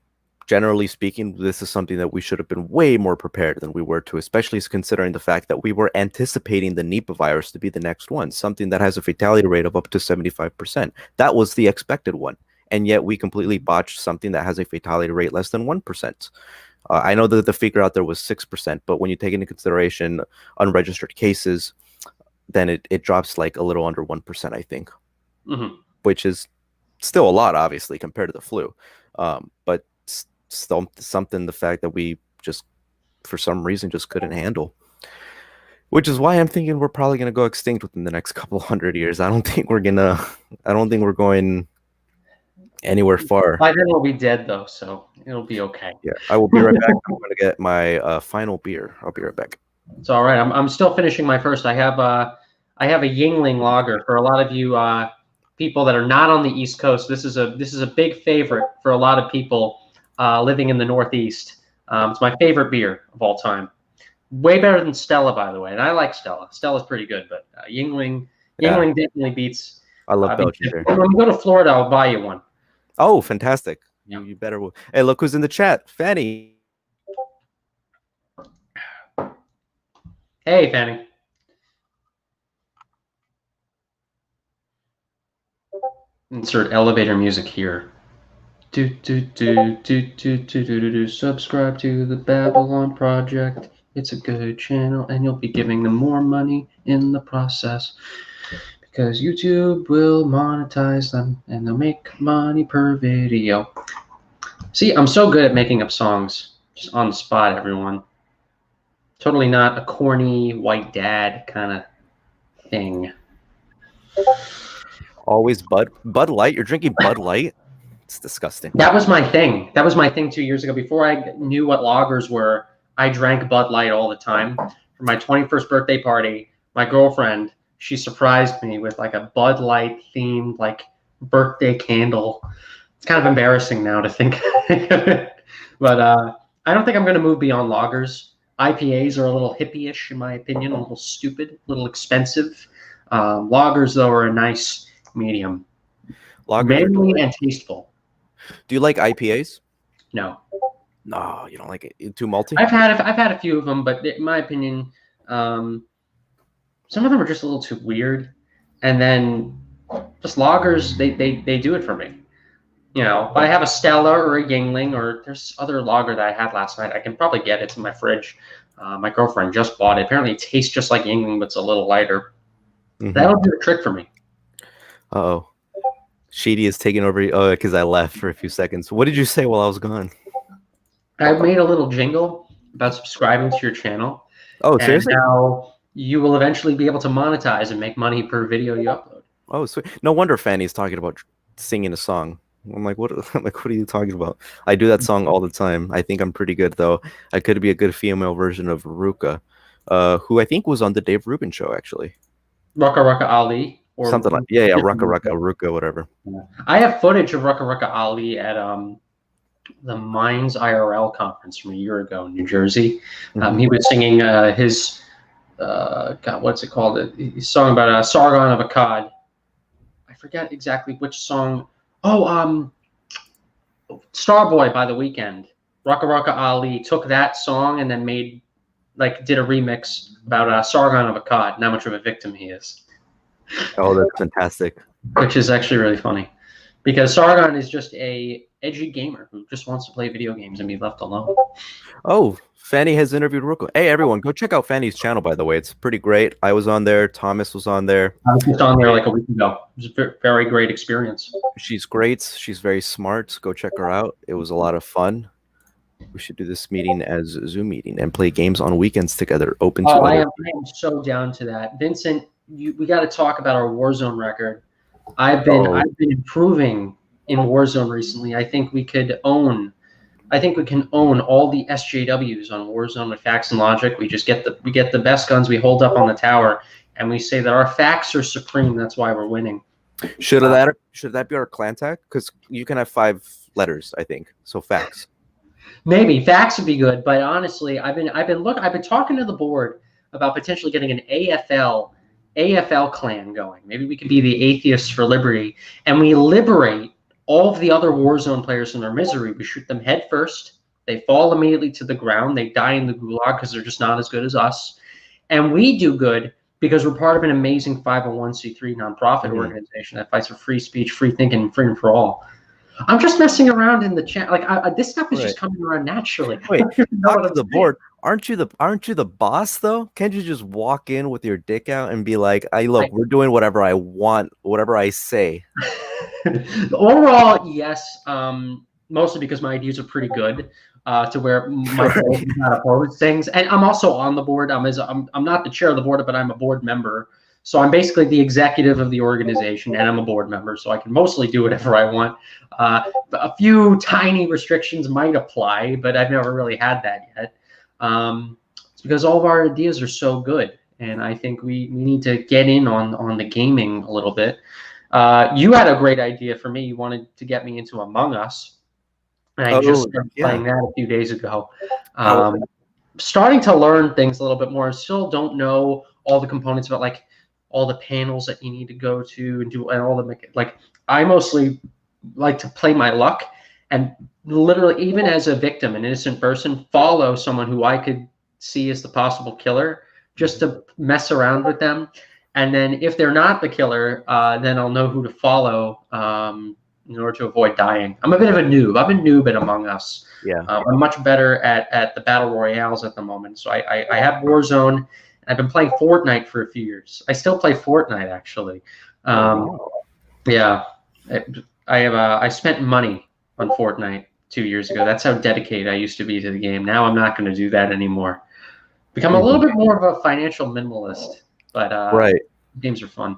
generally speaking, this is something that we should have been way more prepared than we were to, especially considering the fact that we were anticipating the Nipah virus to be the next one, something that has a fatality rate of up to 75%. That was the expected one. And yet we completely botched something that has a fatality rate less than 1%. I know that the figure out there was 6%, but when you take into consideration unregistered cases, then it drops like a little under 1%, I think, which is still a lot, obviously, compared to the flu. But something the fact that we just for some reason just couldn't handle. Which is why I'm thinking we're probably gonna go extinct within the next couple hundred years. I don't think we're going anywhere far. By then we'll be dead though, so it'll be okay. Yeah, I will be right back. I'm gonna get my final beer. I'll be right back. It's all right. I'm still finishing my first. I have a Yingling lager for a lot of you people that are not on the East Coast. This is a big favorite for a lot of people living in the Northeast. It's my favorite beer of all time. Way better than Stella, by the way. And I like Stella. Stella's pretty good, but Yingling definitely beats. I love Belgian beer. When we go to Florida, I'll buy you one. Oh, fantastic! Yeah. You better. Hey, look who's in the chat, Fanny. Hey, Fanny. Insert elevator music here. Subscribe to the Babylon Project. It's a good channel, and you'll be giving them more money in the process because YouTube will monetize them, and they'll make money per video. See, I'm so good at making up songs just on the spot, everyone. Totally not a corny white dad kind of thing. Always Bud Light. You're drinking Bud Light? It's disgusting. That was my thing. That was my thing 2 years ago. Before I knew what lagers were, I drank Bud Light all the time. For my 21st birthday party, my girlfriend, she surprised me with like a Bud Light themed like birthday candle. It's kind of embarrassing now to think of it. But I don't think I'm going to move beyond lagers. IPAs are a little hippie-ish, in my opinion, a little stupid, a little expensive. Lagers, though, are a nice medium. Manly and tasteful. Do you like IPAs? No. No, you don't like it? Too malty? I've had a few of them, but in my opinion, some of them are just a little too weird. And then just lagers, they do it for me. You know, if I have a Stella or a Yingling, or there's other lager that I had last night, I can probably get it. It's in my fridge. My girlfriend just bought it. Apparently, it tastes just like Yingling, but it's a little lighter. Mm-hmm. That'll do the trick for me. Uh-oh. Sheedy is taking over. Oh, because I left for a few seconds. What did you say while I was gone? I made a little jingle about subscribing to your channel. Oh, seriously? And now you will eventually be able to monetize and make money per video you upload. Oh, sweet. No wonder Fanny's talking about singing a song. I'm like, what? I'm like, what are you talking about? I do that song all the time. I think I'm pretty good, though. I could be a good female version of Ruka, who I think was on the Dave Rubin show, actually. Rucka Rucka Ali, or something like Ruka, whatever. I have footage of Rucka Rucka Ali at the Minds IRL conference from a year ago in New Jersey. He was singing his God, what's it called? His song about Sargon of Akkad. I forget exactly which song. Oh, Starboy by The Weeknd. Rucka Rucka Ali took that song and then did a remix about Sargon of Akkad, and how much of a victim he is. Oh, that's fantastic. Which is actually really funny, because Sargon is just a edgy gamer who just wants to play video games and be left alone. Oh, Fanny has interviewed Ruka. Hey, everyone, go check out Fanny's channel, by the way. It's pretty great. I was on there. Thomas was on there. I was just on there like a week ago. It was a very great experience. She's great. She's very smart. Go check her out. It was a lot of fun. We should do this meeting as a Zoom meeting and play games on weekends together. Open to I am so down to that. Vincent, we got to talk about our Warzone record. I've been improving in Warzone recently. I think we can own all the SJWs on Warzone with Facts and Logic. We just get the best guns. We hold up on the tower and we say that our facts are supreme. That's why we're winning. Should that be our clan tag? Because you can have 5 letters, I think. So facts. Maybe facts would be good, but honestly, I've been talking to the board about potentially getting an AFL clan going. Maybe we could be the Atheists for Liberty, and we liberate all of the other Warzone players from their misery. We shoot them head first. They fall immediately to the ground. They die in the gulag because they're just not as good as us. And we do good because we're part of an amazing 501c3 nonprofit organization that fights for free speech, free thinking, and freedom for all. I'm just messing around in the chat. Like this stuff is just coming around naturally. Wait, talk to the board. Aren't you the boss though? Can't you just walk in with your dick out and be like, look, we're doing whatever I want, whatever I say. Overall, yes. mostly because my ideas are pretty good, to where my Right. board does not oppose things. And I'm also on the board. I'm not the chair of the board, but I'm a board member. So I'm basically the executive of the organization, and I'm a board member, so I can mostly do whatever I want. A few tiny restrictions might apply, but I've never really had that yet. It's because all of our ideas are so good, and I think we need to get in on the gaming a little bit. You had a great idea for me. You wanted to get me into Among Us, and I just Oh, started yeah. playing that a few days ago. How? Starting to learn things a little bit more. Still don't know all the components about like all the panels that you need to go to and do and all the like. I mostly like to play my luck and literally, even as a victim, an innocent person, follow someone who I could see as the possible killer, just to mess around with them. And then if they're not the killer, then I'll know who to follow, in order to avoid dying. I'm a bit of a noob. I'm a noob at Among Us. Yeah. I'm much better at the battle royales at the moment. So I have Warzone. I've been playing Fortnite for a few years. I still play Fortnite, actually. Oh, Um, wow. yeah, I spent money on Fortnite 2 years ago. That's how dedicated I used to be to the game. Now I'm not going to do that anymore. Become a little Mhm. bit more of a financial minimalist, but Right. games are fun.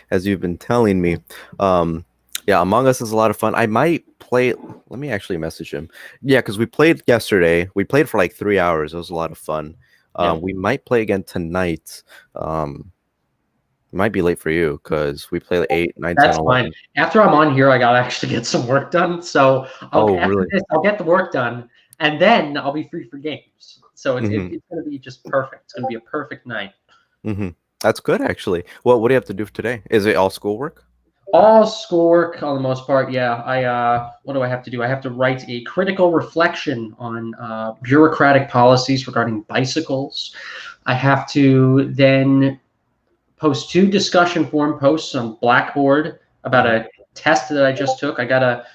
As you've been telling me. Um, yeah, Among Us is a lot of fun. I might play. Let me actually message him. Yeah, because we played yesterday. We played for like 3 hours. It was a lot of fun. Yeah, We might play again tonight. It might be late for you because we play like 8, 9, 10, that's fine. 11. After I'm on here, I gotta actually get some work done. So Oh, after really? this, I'll get the work done, and then I'll be free for games. So Mm-hmm. it's gonna be just perfect. It's gonna be a perfect night. Mm-hmm. That's good, actually. Well, what do you have to do for today? Is it all schoolwork? All schoolwork on the most part, yeah. What do I have to do? I have to write a critical reflection on bureaucratic policies regarding bicycles. I have to then post 2 discussion forum posts on Blackboard about Mm-hmm. a test that I just took. I got a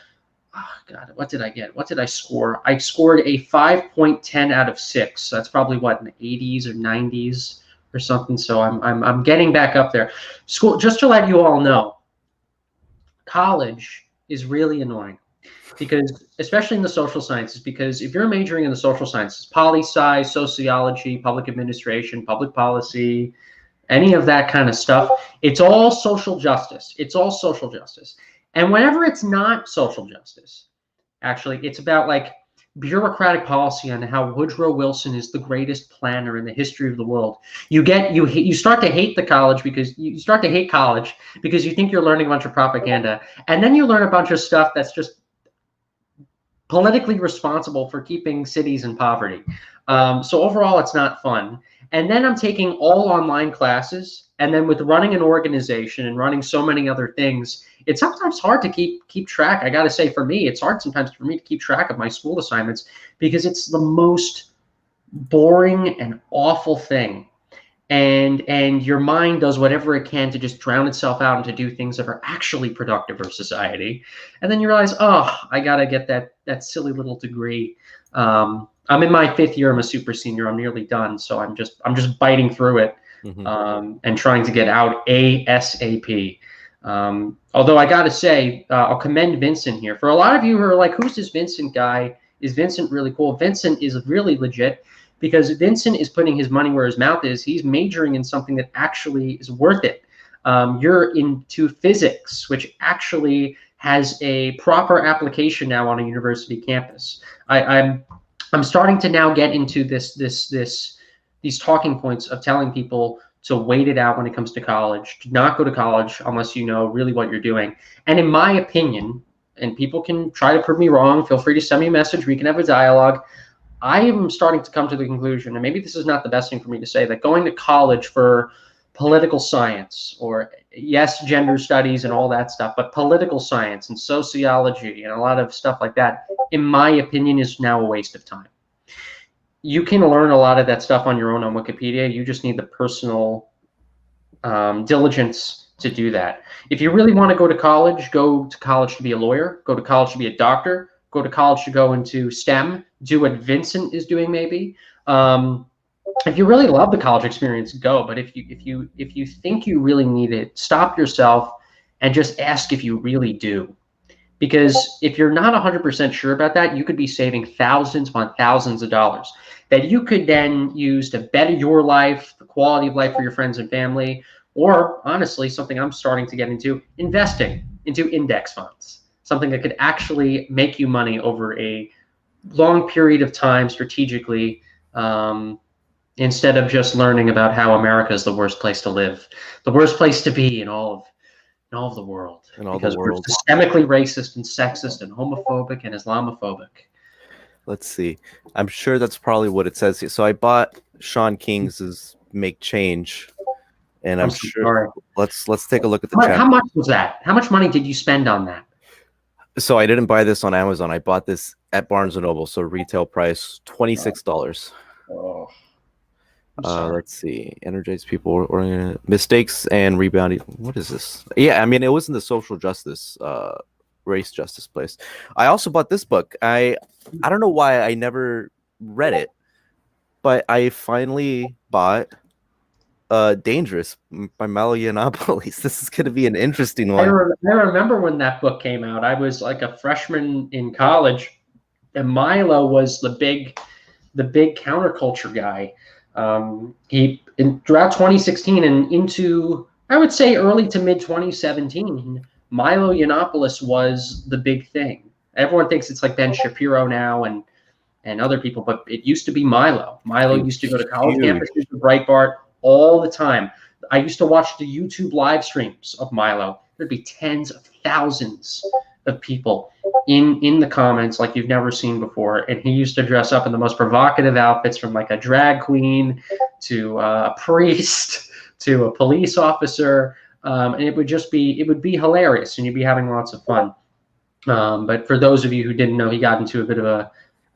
oh God, what did I get? What did I score? I scored a 5.10 out of 6. So that's probably what, in the 80s or 90s or something. So I'm getting back up there. School, just to let you all know, college is really annoying because, especially in the social sciences, because if you're majoring in the social sciences, poli sci, sociology, public administration, public policy, any of that kind of stuff, it's all social justice. It's all social justice. And whenever it's not social justice, actually, it's about like bureaucratic policy on how Woodrow Wilson is the greatest planner in the history of the world. You start to hate the college because you start to hate college because you think you're learning a bunch of propaganda, and then you learn a bunch of stuff that's just politically responsible for keeping cities in poverty. So overall, it's not fun. And then I'm taking all online classes, and then with running an organization and running so many other things, it's sometimes hard to keep track. I got to say, for me, it's hard sometimes for me to keep track of my school assignments because it's the most boring and awful thing, and your mind does whatever it can to just drown itself out and to do things that are actually productive for society. And then you realize, oh, I gotta get that silly little degree. I'm in my 5th year. I'm a super senior. I'm nearly done, so I'm just biting through it, Mm-hmm. and trying to get out ASAP. Although I gotta say, I'll commend Vincent here. For a lot of you who are like, who's this Vincent guy? Is Vincent really cool? Vincent is really legit because Vincent is putting his money where his mouth is. He's majoring in something that actually is worth it. You're into physics, which actually has a proper application now on a university campus. I'm starting to now get into these talking points of telling people to wait it out when it comes to college. Do not go to college unless you know really what you're doing. And in my opinion, and people can try to prove me wrong, feel free to send me a message. We can have a dialogue. I am starting to come to the conclusion, and maybe this is not the best thing for me to say, that going to college for political science, or yes, gender studies and all that stuff, but political science and sociology and a lot of stuff like that, in my opinion, is now a waste of time. You can learn a lot of that stuff on your own on Wikipedia. You just need the personal diligence to do that. If you really want to go to college to be a lawyer, go to college to be a doctor, go to college to go into STEM, do what Vincent is doing maybe. If you really love the college experience, go. But if you think you really need it, stop yourself and just ask if you really do. Because if you're not 100% sure about that, you could be saving thousands upon thousands of dollars that you could then use to better your life, the quality of life for your friends and family, or honestly, something I'm starting to get into, investing into index funds, something that could actually make you money over a long period of time strategically, instead of just learning about how America is the worst place to live, the worst place to be in all of the world, In all the because we're world. systemically racist and sexist and homophobic and Islamophobic. Let's see. I'm sure that's probably what it says here. So I bought Sean King's Make Change, and I'm I'm so sure. sorry. Let's take a look at the How chapter. much was that? How much money did you spend on that? So I didn't buy this on Amazon. I bought this at Barnes and Noble. So retail price $26. Oh, I'm sorry. Let's see. Energize people or mistakes and rebounding. What is this? Yeah, I mean it wasn't the social justice, race justice place. I also bought this book. I don't know why I never read it, but I finally bought Dangerous by Milo Yiannopoulos. This is going to be an interesting I, one. I remember when that book came out. I was like a freshman in college, and Milo was the big counterculture guy. Throughout 2016 and into, I would say, early to mid 2017, Milo Yiannopoulos was the big thing. Everyone thinks it's like Ben Shapiro now and other people, but it used to be Milo. Milo used to go to college campuses to Breitbart all the time. I used to watch the YouTube live streams of Milo. There'd be tens of thousands of people in the comments like you've never seen before. And he used to dress up in the most provocative outfits, from like a drag queen to a priest to a police officer. And it would be hilarious, and you'd be having lots of fun. But for those of you who didn't know, he got into a bit of a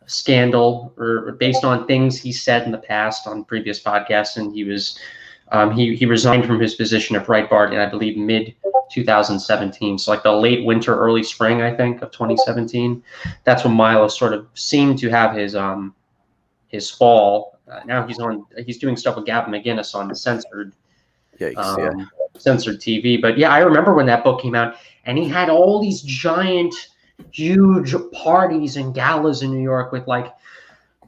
scandal or based on things he said in the past on previous podcasts, and he resigned from his position at Breitbart in, I believe, mid 2017. So like the late winter, early spring, I think, of 2017. That's when Milo sort of seemed to have his fall. Now he's doing stuff with Gavin McInnes on censored censored TV. But yeah, I remember when that book came out, and he had all these giant, huge parties and galas in New York with like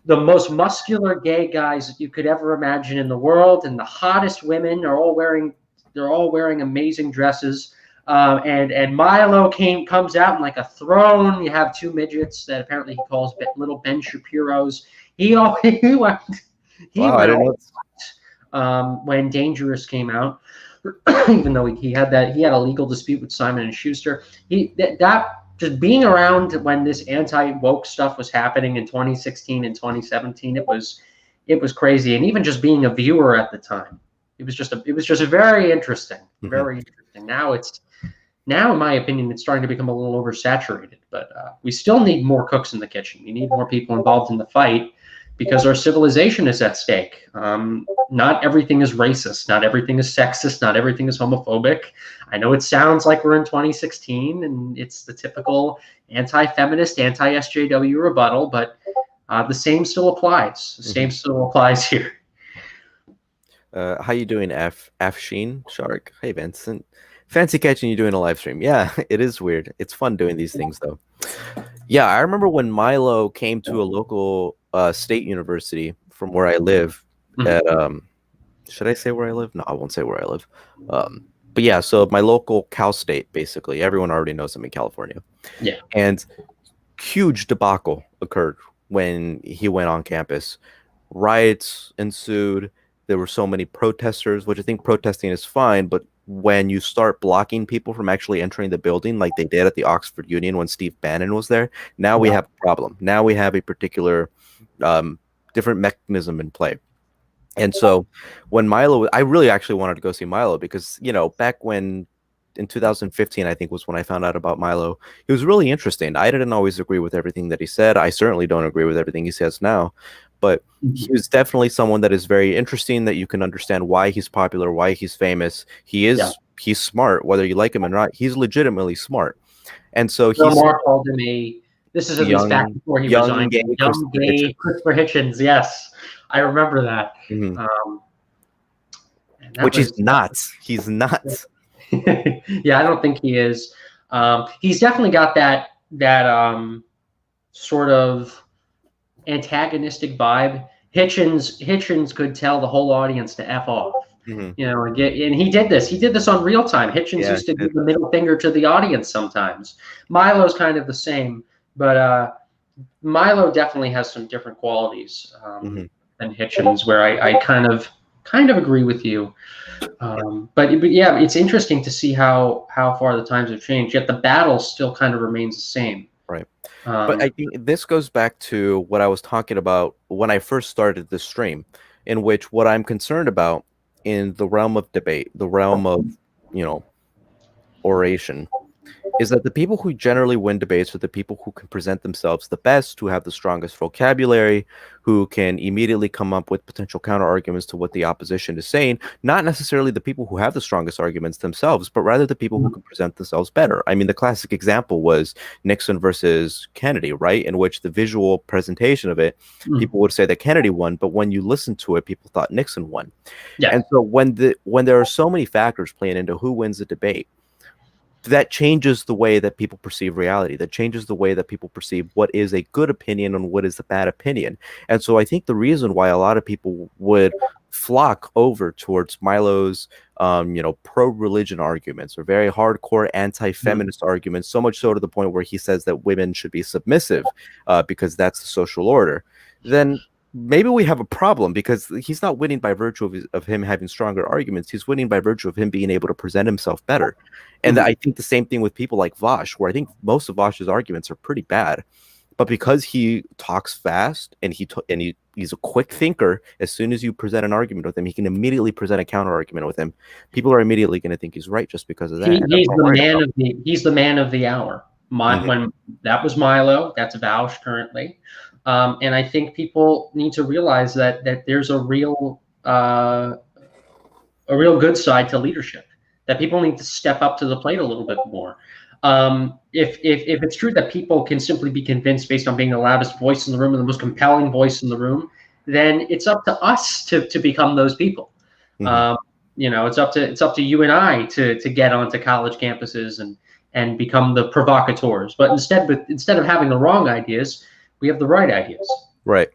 the most muscular gay guys that you could ever imagine in the world, and the hottest women are all wearing amazing dresses. And Milo comes out in like a throne. You have two midgets that apparently he calls little Ben Shapiros. He went I didn't know. when Dangerous came out, even though he had a legal dispute with Simon and Schuster. That just being around when this anti-woke stuff was happening in 2016 and 2017, it was crazy. And even just being a viewer at the time, it was just very interesting, very interesting. Now, in my opinion, it's starting to become a little oversaturated. But we still need more cooks in the kitchen. We need more people involved in the fight, because our civilization is at stake. Not everything is racist. Not everything is sexist. Not everything is homophobic. I know it sounds like we're in 2016 and it's the typical anti-feminist, anti-SJW rebuttal, but the same still applies. The same still applies here. How you doing, Afsheen Shark? Hey, Vincent. Fancy catching you doing a live stream. Yeah, it is weird. It's fun doing these things, though. Yeah, I remember when Milo came to a local state university from where I live. At should I say where I live? No, I won't say where I live. But yeah, so my local Cal State, basically, everyone already knows I'm in California. Yeah, and huge debacle occurred when he went on campus. Riots ensued. There were so many protesters, which I think protesting is fine, but when you start blocking people from actually entering the building like they did at the Oxford Union when Steve Bannon was there, now we have a problem. Now we have a particular different mechanism in play. And so when Milo, I really actually wanted to go see Milo because, back when in 2015, I think was when I found out about Milo, he was really interesting. I didn't always agree with everything that he said. I certainly don't agree with everything he says now, but he was definitely someone that is very interesting, that you can understand why he's popular, why he's famous. He's smart, whether you like him or not. He's legitimately smart. And so Bill Maher called him this is at least back before he resigned. Young gay Christopher Hitchens. Yes, I remember that. Which he's not. He's not. Yeah, I don't think he is. He's definitely got that sort of antagonistic vibe. Hitchens could tell the whole audience to F off. Mhm. And he did this. He did this on Real Time. Hitchens Yeah, used to give the middle finger to the audience sometimes. Milo's kind of the same, but Milo definitely has some different qualities Mhm. than Hitchens, where I kind of agree with you. But yeah, it's interesting to see how far the times have changed. Yet the battle still kind of remains the same. Right. But I Um, think this goes back to what I was talking about when I first started this stream, in which what I'm concerned about in the realm of debate, the realm of, you know, oration, is that the people who generally win debates are the people who can present themselves the best, who have the strongest vocabulary, who can immediately come up with potential counter arguments to what the opposition is saying. Not necessarily the people who have the strongest arguments themselves, but rather the people who can present themselves better. I mean, the classic example was Nixon versus Kennedy, right? In which the visual presentation of it, people would say that Kennedy won, but when you listen to it, people thought Nixon won. yeah. And so when there are so many factors playing into who wins the debate, that changes the way that people perceive reality. That changes the way that people perceive what is a good opinion and what is a bad opinion. And so I think the reason why a lot of people would flock over towards Milo's, pro-religion arguments or very hardcore anti-feminist arguments, so much so to the point where he says that women should be submissive because that's the social order, then maybe we have a problem, because he's not winning by virtue of him having stronger arguments. He's winning by virtue of him being able to present himself better. And I think the same thing with people like Vosh, where I think most of Vosh's arguments are pretty bad, but because he talks fast and he's a quick thinker, as soon as you present an argument with him, he can immediately present a counter argument with him. People are immediately going to think he's right just because of that. He's the man of the hour. When that was Milo, that's Vaush currently, and I think people need to realize that there's a real good side to leadership. That people need to step up to the plate a little bit more. If it's true that people can simply be convinced based on being the loudest voice in the room and the most compelling voice in the room, then it's up to us to become those people. It's up to you and I to get onto college campuses and become the provocateurs. But instead of having the wrong ideas, we have the right ideas. Right.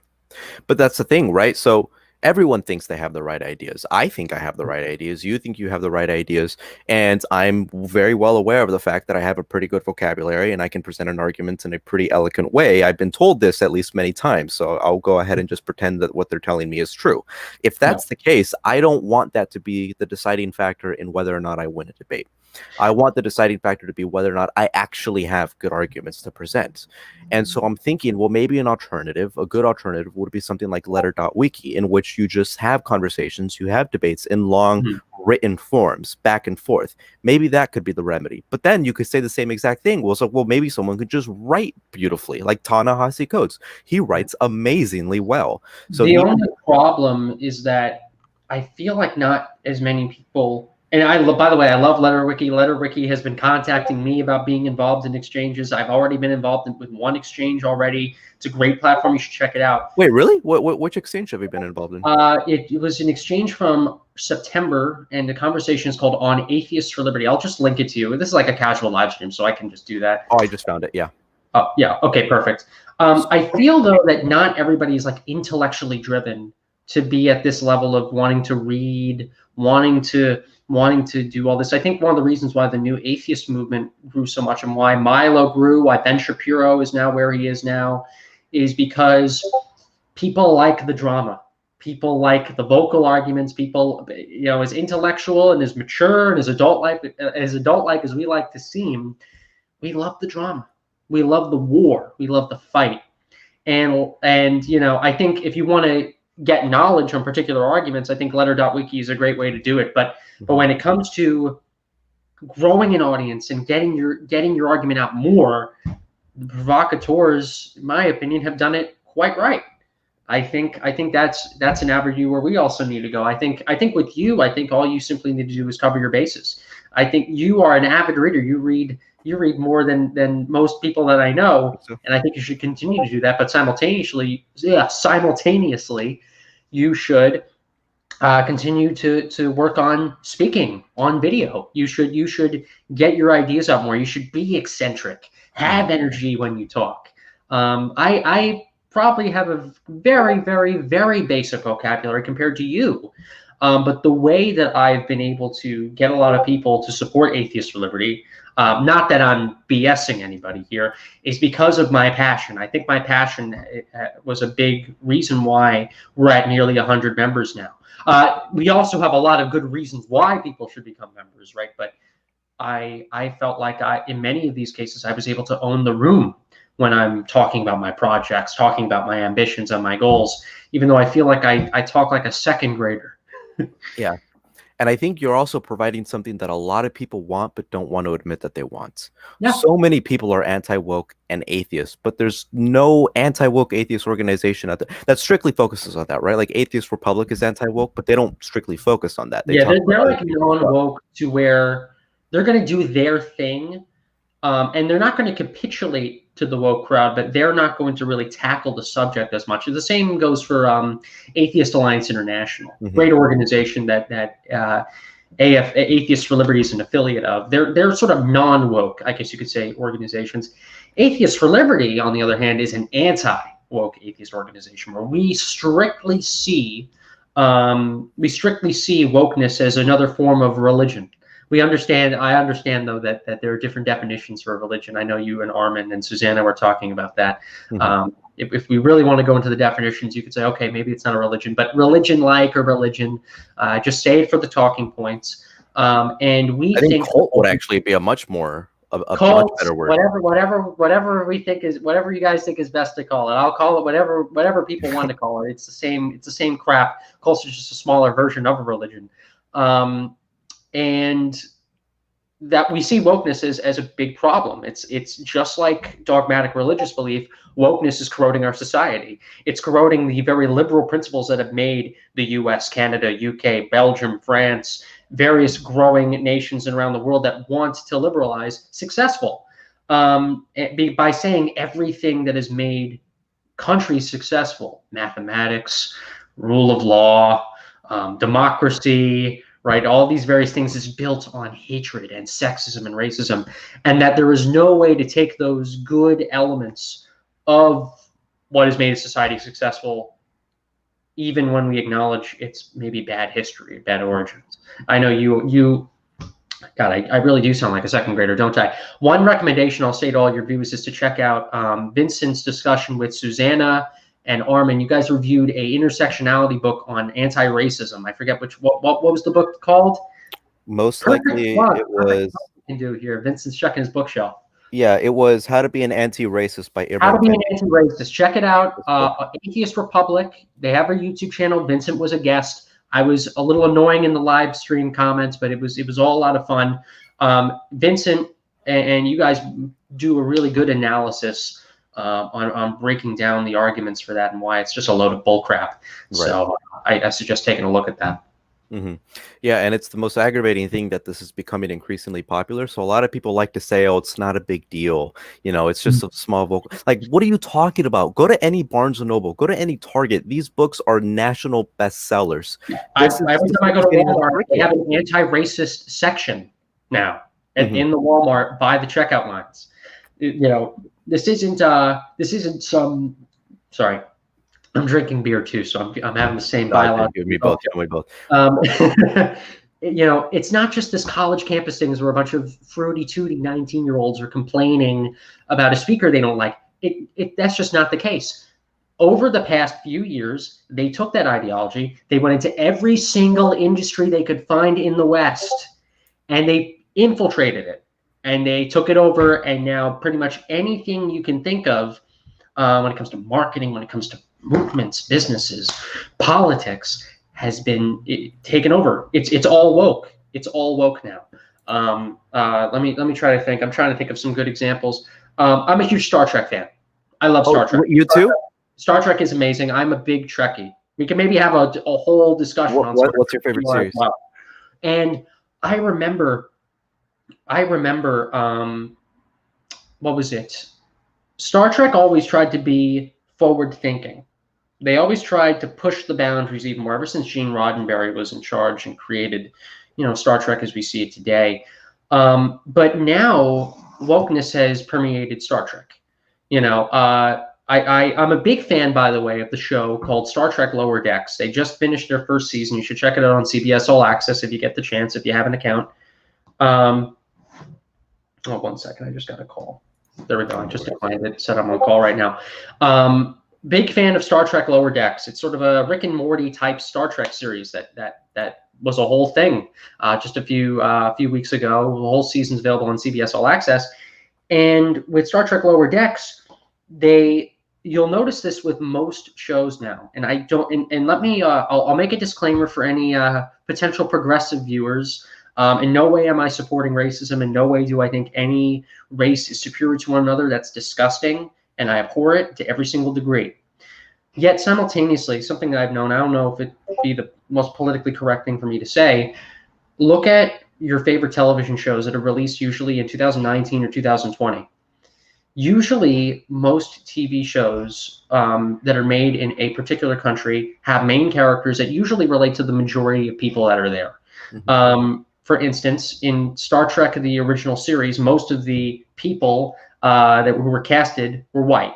But that's the thing, right? So everyone thinks they have the right ideas. I think I have the right ideas. You think you have the right ideas. And I'm very well aware of the fact that I have a pretty good vocabulary and I can present an argument in a pretty eloquent way. I've been told this at least many times. So I'll go ahead and just pretend that what they're telling me is true. If that's the case, I don't want that to be the deciding factor in whether or not I win a debate. I want the deciding factor to be whether or not I actually have good arguments to present. And so I'm thinking, well, maybe a good alternative would be something like letter.wiki, in which you just have conversations, you have debates in long written forms, back and forth. Maybe that could be the remedy. But then you could say the same exact thing. Well, maybe someone could just write beautifully, like Ta-Nehisi Coates. He writes amazingly well. So the only problem is that I feel like not as many people. And by the way, I love LetterWiki. LetterWiki has been contacting me about being involved in exchanges. I've already been involved with one exchange already. It's a great platform. You should check it out. Wait, really? Which exchange have you been involved in? It was an exchange from September, and the conversation is called On Atheists for Liberty. I'll just link it to you. This is like a casual live stream, so I can just do that. Oh, I just found it. Yeah. Oh, yeah. Okay, perfect. I feel, though, that not everybody is like intellectually driven to be at this level of wanting to read, wanting to do all this. I think one of the reasons why the new atheist movement grew so much and why Milo grew, why Ben Shapiro is now where he is now, is because people like the drama. People like the vocal arguments. People, as intellectual and as mature and as adult-like as we like to seem, we love the drama. We love the war. We love the fight. And I think if you want to get knowledge on particular arguments, I think letter.wiki is a great way to do it. But when it comes to growing an audience and getting your argument out more, the provocateurs, in my opinion, have done it quite right. I think that's an avenue where we also need to go. I think with you, I think all you simply need to do is cover your bases. I think you are an avid reader. You read more than most people that I know, and I think you should continue to do that. But simultaneously, you should continue to work on speaking on video. You should get your ideas out more. You should be eccentric, have energy when you talk. I probably have a very, very, very basic vocabulary compared to you. But the way that I've been able to get a lot of people to support Atheists for Liberty, not that I'm BSing anybody here, is because of my passion. I think my passion was a big reason why we're at nearly 100 members now. We also have a lot of good reasons why people should become members, right? But I felt like in many of these cases, I was able to own the room when I'm talking about my projects, talking about my ambitions and my goals, even though I feel like I talk like a second grader. Yeah. And I think you're also providing something that a lot of people want but don't want to admit that they want. Yeah. So many people are anti-woke and atheists, but there's no anti-woke atheist organization that strictly focuses on that, right? Like Atheist Republic is anti-woke, but they don't strictly focus on that. They Yeah, talk they're about like non-woke to where they're going to do their thing, and they're not going to capitulate to the woke crowd, but they're not going to really tackle the subject as much. The same goes for Atheist Alliance International, great organization that Atheists for Liberty is an affiliate of. They're sort of non-woke, I guess you could say, organizations. Atheists for Liberty, on the other hand, is an anti-woke atheist organization where we strictly see wokeness as another form of religion. I understand though that there are different definitions for religion. I know you and Armin and Susanna were talking about that. If we really want to go into the definitions, you could say, okay, maybe it's not a religion, but religion-like or religion, just say it for the talking points. And we I think cult would actually be a much better word. Whatever we think is, whatever you guys think is best to call it. I'll call it whatever people want to call it. It's the same crap. Cults is just a smaller version of a religion. And that we see wokeness as a big problem. It's just like dogmatic religious belief. Wokeness is corroding our society. It's corroding the very liberal principles that have made the US, Canada, UK, Belgium, France, various growing nations around the world that want to liberalize successful. By saying everything that has made countries successful, mathematics, rule of law, democracy, right? All these various things is built on hatred and sexism and racism, and that there is no way to take those good elements of what has made a society successful, even when we acknowledge its maybe bad history, bad origins. I know God, I really do sound like a second grader, don't I? One recommendation I'll say to all your viewers is to check out Vincent's discussion with Susanna and Armin. You guys reviewed a intersectionality book on anti-racism. I forget what was the book called? Most likely it was. Can do here. Vincent's checking his bookshelf. Yeah, it was How to Be an Anti-Racist by Ibram. How to Be an Anti-Racist. Check it out. Atheist Republic. They have a YouTube channel. Vincent was a guest. I was a little annoying in the live stream comments, but it was all a lot of fun. Vincent and you guys do a really good analysis on breaking down the arguments for that and why it's just a load of bullcrap. Right. So I suggest taking a look at that. Yeah, and it's the most aggravating thing that this is becoming increasingly popular. So a lot of people like to say, oh, it's not a big deal. You know, it's just a small book. Like, what are you talking about? Go to any Barnes & Noble. Go to any Target. These books are national bestsellers. Every time I go to Walmart, they have an anti-racist section now in the Walmart by the checkout lines. You know, this isn't some. Sorry, I'm drinking beer too, so I'm having the same dialogue. We both. You know, it's not just this college campus things where a bunch of fruity tooty 19-year-olds are complaining about a speaker they don't like. That's just not the case. Over the past few years, they took that ideology, they went into every single industry they could find in the West, and they infiltrated it. And they took it over, and now pretty much anything you can think of when it comes to marketing, when it comes to movements, businesses, politics, has been taken over. It's all woke. It's all woke now. Let me try to think. I'm trying to think of some good examples. I'm a huge Star Trek fan. I love Star Trek. You too? Star Trek is amazing. I'm a big Trekkie. We can maybe have a whole discussion on what's your favorite series? Well. And I remember, what was it? Star Trek always tried to be forward thinking. They always tried to push the boundaries even more ever since Gene Roddenberry was in charge and created, Star Trek as we see it today. But now wokeness has permeated Star Trek. I'm a big fan, by the way, of the show called Star Trek Lower Decks. They just finished their first season. You should check it out on CBS All Access if you get the chance, if you have an account. Oh, 1 second. I just got a call. There we go. I just declined it. Said I'm on call right now. Big fan of Star Trek Lower Decks. It's sort of a Rick and Morty type Star Trek series that was a whole thing just a few weeks ago. The whole season's available on CBS All Access. And with Star Trek Lower Decks, you'll notice this with most shows now. And I don't. And let me. I'll make a disclaimer for any potential progressive viewers. In no way am I supporting racism. In no way do I think any race is superior to one another. That's disgusting, and I abhor it to every single degree. Yet simultaneously, something that I've known, I don't know if it'd be the most politically correct thing for me to say, look at your favorite television shows that are released usually in 2019 or 2020. Usually, most TV shows that are made in a particular country have main characters that usually relate to the majority of people that are there. For instance, in Star Trek, the original series, most of the people who were casted were white.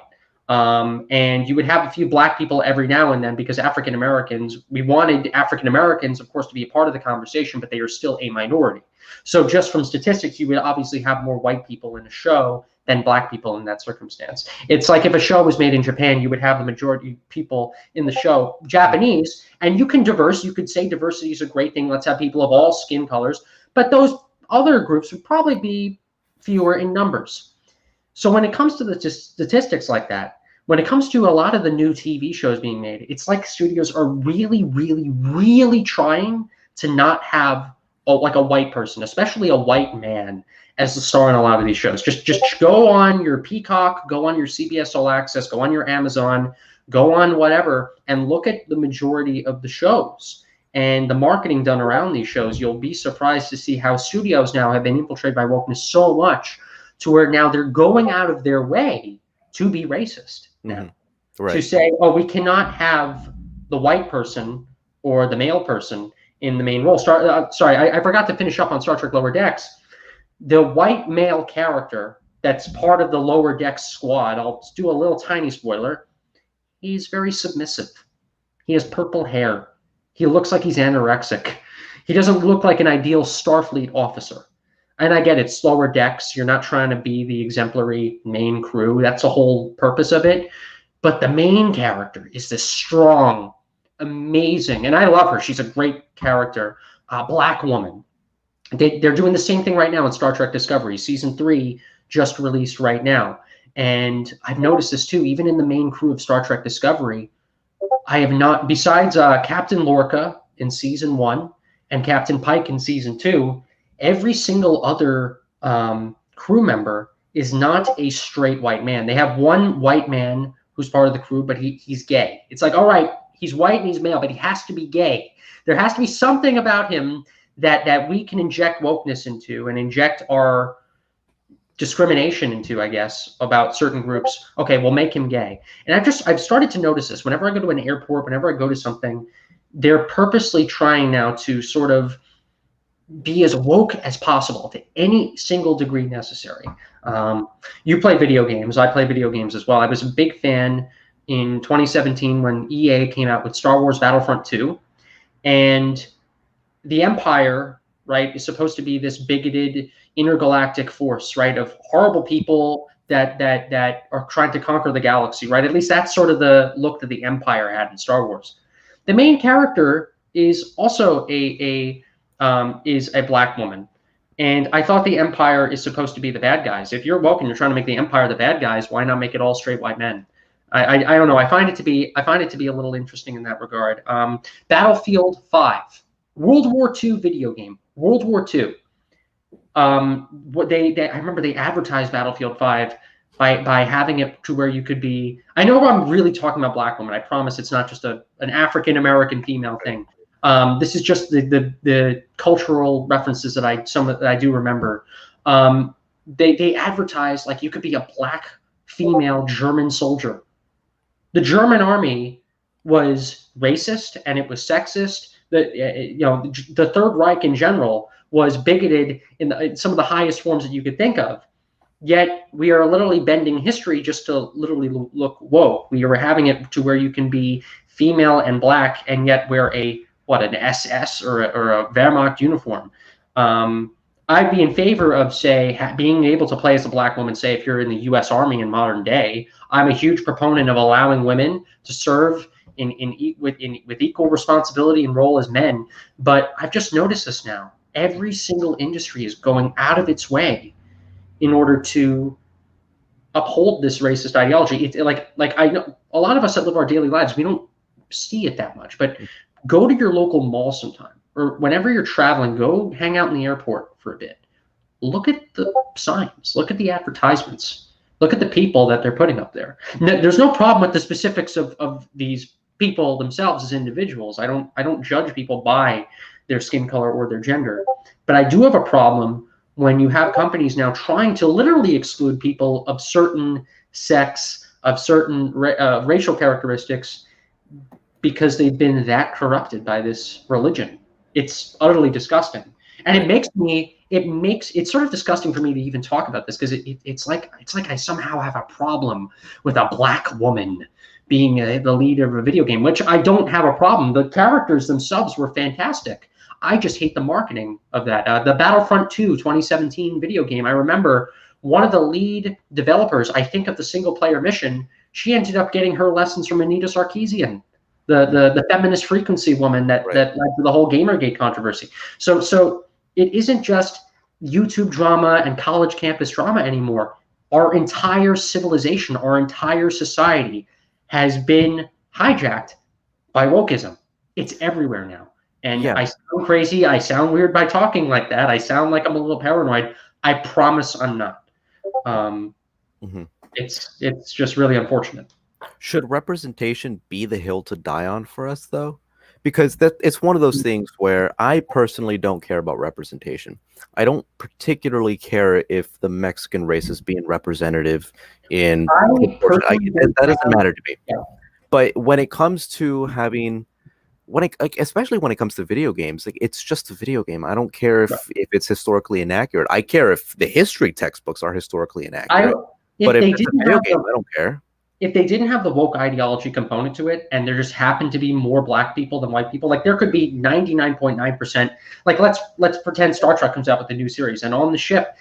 And you would have a few black people every now and then because African Americans, we wanted African Americans, of course, to be a part of the conversation, but they are still a minority. So just from statistics, you would obviously have more white people in a show than black people in that circumstance. It's like if a show was made in Japan, you would have the majority of people in the show Japanese, and you could say diversity is a great thing. Let's have people of all skin colors, but those other groups would probably be fewer in numbers. So when it comes to the statistics like that, when it comes to a lot of the new TV shows being made, it's like studios are really, really, really trying to not have like a white person, especially a white man, as the star in a lot of these shows. Just go on your Peacock, go on your CBS All Access, go on your Amazon, go on whatever, and look at the majority of the shows and the marketing done around these shows. You'll be surprised to see how studios now have been infiltrated by wokeness so much to where now they're going out of their way to be racist now. Right. To say, oh, we cannot have the white person or the male person in the main role. Sorry, I forgot to finish up on Star Trek Lower Decks. The white male character that's part of the Lower Decks squad, I'll do a little tiny spoiler, he's very submissive. He has purple hair. He looks like he's anorexic. He doesn't look like an ideal Starfleet officer. And I get it's Lower Decks. You're not trying to be the exemplary main crew. That's the whole purpose of it. But the main character is this strong, amazing, and I love her. She's a great character, black woman. They're doing the same thing right now in Star Trek Discovery. Season 3 just released right now. And I've noticed this too, even in the main crew of Star Trek Discovery, I have not, besides Captain Lorca in Season 1 and Captain Pike in Season 2, every single other crew member is not a straight white man. They have one white man who's part of the crew, but he's gay. It's like, all right, he's white and he's male, but he has to be gay. There has to be something about him that we can inject wokeness into and inject our discrimination into, I guess, about certain groups. Okay, we'll make him gay. And I've started to notice this. Whenever I go to an airport, whenever I go to something, they're purposely trying now to sort of be as woke as possible to any single degree necessary. You play video games. I play video games as well. I was a big fan in 2017 when EA came out with Star Wars Battlefront 2. And the Empire, right, is supposed to be this bigoted intergalactic force, right, of horrible people that are trying to conquer the galaxy, right? At least that's sort of the look that the Empire had in Star Wars. The main character is also a black woman. And I thought the Empire is supposed to be the bad guys. If you're woke and you're trying to make the Empire the bad guys, why not make it all straight white men? I don't know. I find it to be a little interesting in that regard. Battlefield 5, World War II video game. World War II. I remember they advertised Battlefield 5 by having it to where you could be. I know I'm really talking about black women. I promise it's not just an African American female thing. This is just the cultural references that I do remember. They advertised like you could be a black female German soldier. The German army was racist and it was sexist. The Third Reich in general was bigoted in some of the highest forms that you could think of. Yet we are literally bending history just to literally look woke. We are having it to where you can be female and black and yet wear an SS or a Wehrmacht uniform. I'd be in favor of, say, being able to play as a black woman, say, if you're in the U.S. Army in modern day. I'm a huge proponent of allowing women to serve with equal responsibility and role as men. But I've just noticed this now. Every single industry is going out of its way in order to uphold this racist ideology. It's like I know a lot of us that live our daily lives, we don't see it that much, but go to your local mall sometime, or whenever you're traveling, go hang out in the airport for a bit. Look at the signs, look at the advertisements, look at the people that they're putting up there. There's no problem with the specifics of these people themselves as individuals. I don't judge people by their skin color or their gender, but I do have a problem when you have companies now trying to literally exclude people of certain sex, of certain racial characteristics, because they've been that corrupted by this religion. It's utterly disgusting. And it's sort of disgusting for me to even talk about this, because it's like I somehow have a problem with a black woman being the lead of a video game, which I don't have a problem. The characters themselves were fantastic. I just hate the marketing of that. The Battlefront 2 2017 video game, I remember one of the lead developers, I think, of the single player mission, she ended up getting her lessons from Anita Sarkeesian, the feminist frequency woman that led to the whole Gamergate controversy. So it isn't just YouTube drama and college campus drama anymore. Our entire civilization, our entire society has been hijacked by wokeism. It's everywhere now. And I sound crazy. I sound weird by talking like that. I sound like I'm a little paranoid. I promise I'm not. It's just really unfortunate. Should representation be the hill to die on for us, though? Because it's one of those things where I personally don't care about representation. I don't particularly care if the Mexican race is being representative in that doesn't matter to me. Yeah. But when it comes to having especially when it comes to video games, like, it's just a video game. I don't care if it's historically inaccurate. I care if the history textbooks are historically inaccurate. But if it's a video game, I don't care. If they didn't have the woke ideology component to it, and there just happened to be more black people than white people, like there could be 99.9%. Like let's pretend Star Trek comes out with a new series, and on the ship,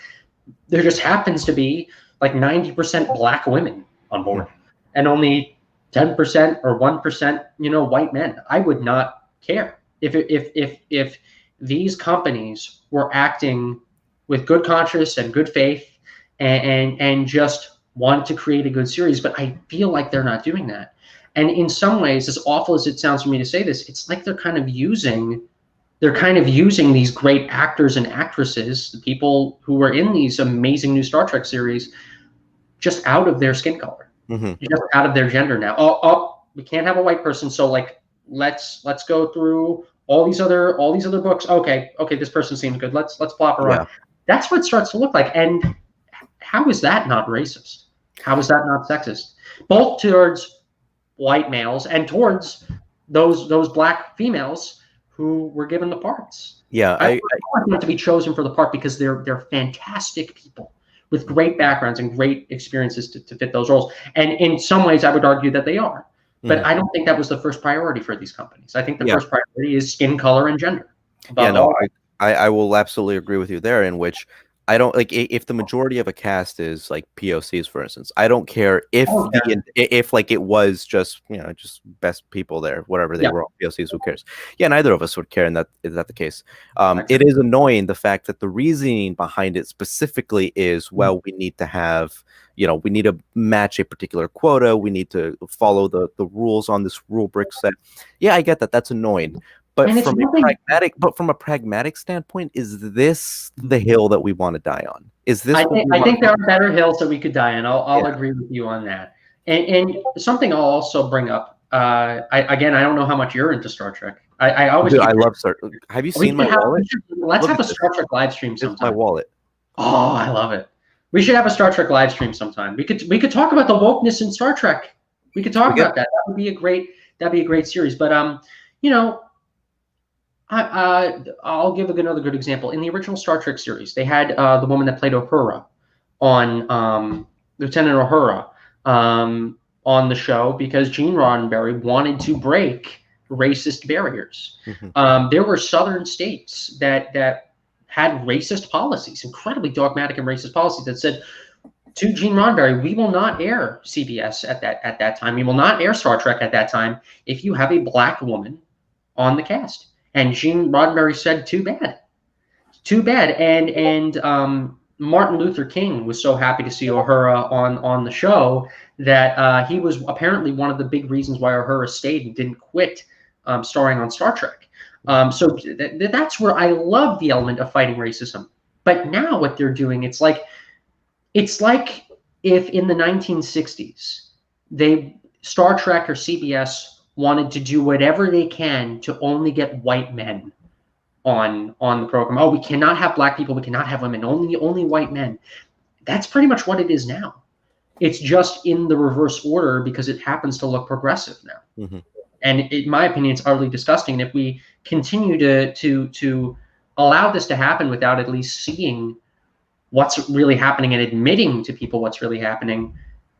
there just happens to be like 90% black women on board, and only 10% or 1%, white men. I would not care if these companies were acting with good conscience and good faith and just wanted to create a good series, but I feel like they're not doing that. And in some ways, as awful as it sounds for me to say this, it's like they're kind of using these great actors and actresses, the people who were in these amazing new Star Trek series, just out of their skin color, just out of their gender now. Oh, we can't have a white person, so like let's go through all these other books. Okay, this person seems good. Let's plop her on. That's what it starts to look like. And how is that not racist? How is that not sexist? Both towards white males and towards those black females who were given the parts. Yeah, I want them to be chosen for the part because they're fantastic people with great backgrounds and great experiences to fit those roles. And in some ways, I would argue that they are. But I don't think that was the first priority for these companies. I think the first priority is skin color and gender. I will absolutely agree with you there, in which I don't like if the majority of a cast is like POCs, for instance. I don't care if if like it was just just best people there, whatever they were all POCs. Who cares? Yeah, neither of us would care, and is that the case? It is annoying the fact that the reasoning behind it specifically is, well, we need to have we need to match a particular quota. We need to follow the rules on this rule brick set. Yeah, I get that. That's annoying. But from a pragmatic standpoint, is this the hill that we want to die on? Is this? I think there are better hills that we could die on. I'll agree with you on that. And something I'll also bring up. I don't know how much you're into Star Trek. I love Star Trek. Have you seen my wallet? Let's have a Star Trek live stream sometime. It's my wallet. Oh, I love it. We should have a Star Trek live stream sometime. We could talk about the wokeness in Star Trek. We could talk about that. That would be a great. that'd be a great series. But you know, I'll give another good example. In the original Star Trek series, they had the woman that played Uhura on Lieutenant Uhura on the show because Gene Roddenberry wanted to break racist barriers. There were southern states that had racist policies, incredibly dogmatic and racist policies that said to Gene Roddenberry, we will not air CBS at that time. We will not air Star Trek at that time if you have a black woman on the cast. And Gene Roddenberry said, too bad. Too bad. And Martin Luther King was so happy to see Uhura on the show that he was apparently one of the big reasons why Uhura stayed and didn't quit starring on Star Trek. So that's where I love the element of fighting racism. But now what they're doing, it's like if in the 1960s Star Trek or CBS wanted to do whatever they can to only get white men on the program. Oh, we cannot have black people, we cannot have women, only white men. That's pretty much what it is now. It's just in the reverse order because it happens to look progressive now. And in my opinion, it's utterly disgusting. And if we continue to allow this to happen without at least seeing what's really happening and admitting to people what's really happening,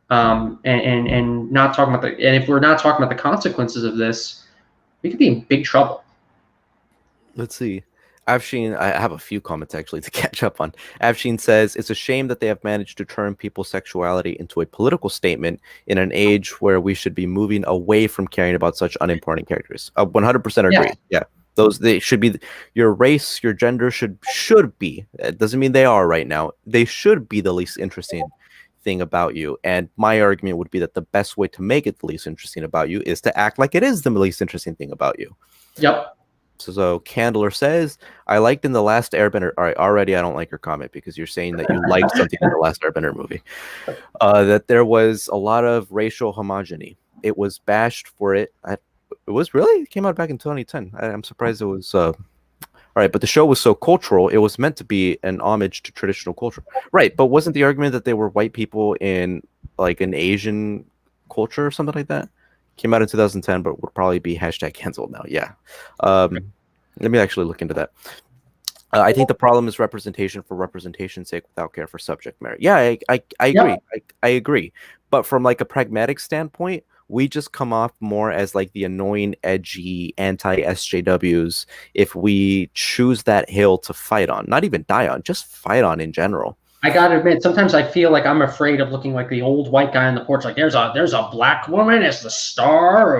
and not talking about and if we're not talking about the consequences of this, we could be in big trouble. Let's see. Afshin, I have a few comments actually to catch up on. Afshin says, it's a shame that they have managed to turn people's sexuality into a political statement in an age where we should be moving away from caring about such unimportant characters. 100% agree. Yeah. They should be, your race, your gender should be, it doesn't mean they are right now, they should be the least interesting thing about you. And my argument would be that the best way to make it the least interesting about you is to act like it is the least interesting thing about you. Yep. So Candler says, I liked in The Last Airbender. All right, already I don't like your comment because you're saying that you liked something in The Last Airbender movie. That there was a lot of racial homogeny. It was bashed for it. It was really? It came out back in 2010. I'm surprised it was. All right, but the show was so cultural. It was meant to be an homage to traditional culture. Right, but wasn't the argument that they were white people in like an Asian culture or something like that? Came out in 2010, but would probably be hashtag canceled now. Yeah. Let me actually look into that. I think the problem is representation for representation's sake without care for subject matter. Yeah, I agree. I agree. But from like a pragmatic standpoint, we just come off more as like the annoying, edgy, anti-SJWs if we choose that hill to fight on. Not even die on, just fight on in general. I gotta admit, sometimes I feel like I'm afraid of looking like the old white guy on the porch. Like there's a black woman as the star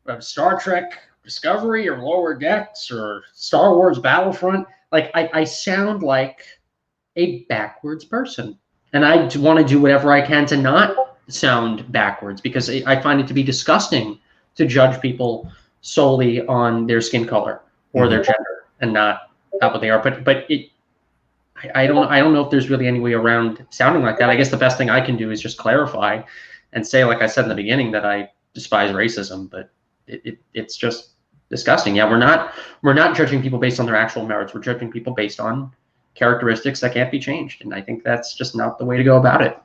of Star Trek Discovery or Lower Decks or Star Wars Battlefront. Like I sound like a backwards person, and I want to do whatever I can to not sound backwards because I find it to be disgusting to judge people solely on their skin color or their gender and not what they are. But I don't know if there's really any way around sounding like that. I guess the best thing I can do is just clarify and say, like I said in the beginning, that I despise racism, but it's just disgusting. Yeah, we're not judging people based on their actual merits. We're judging people based on characteristics that can't be changed. And I think that's just not the way to go about it.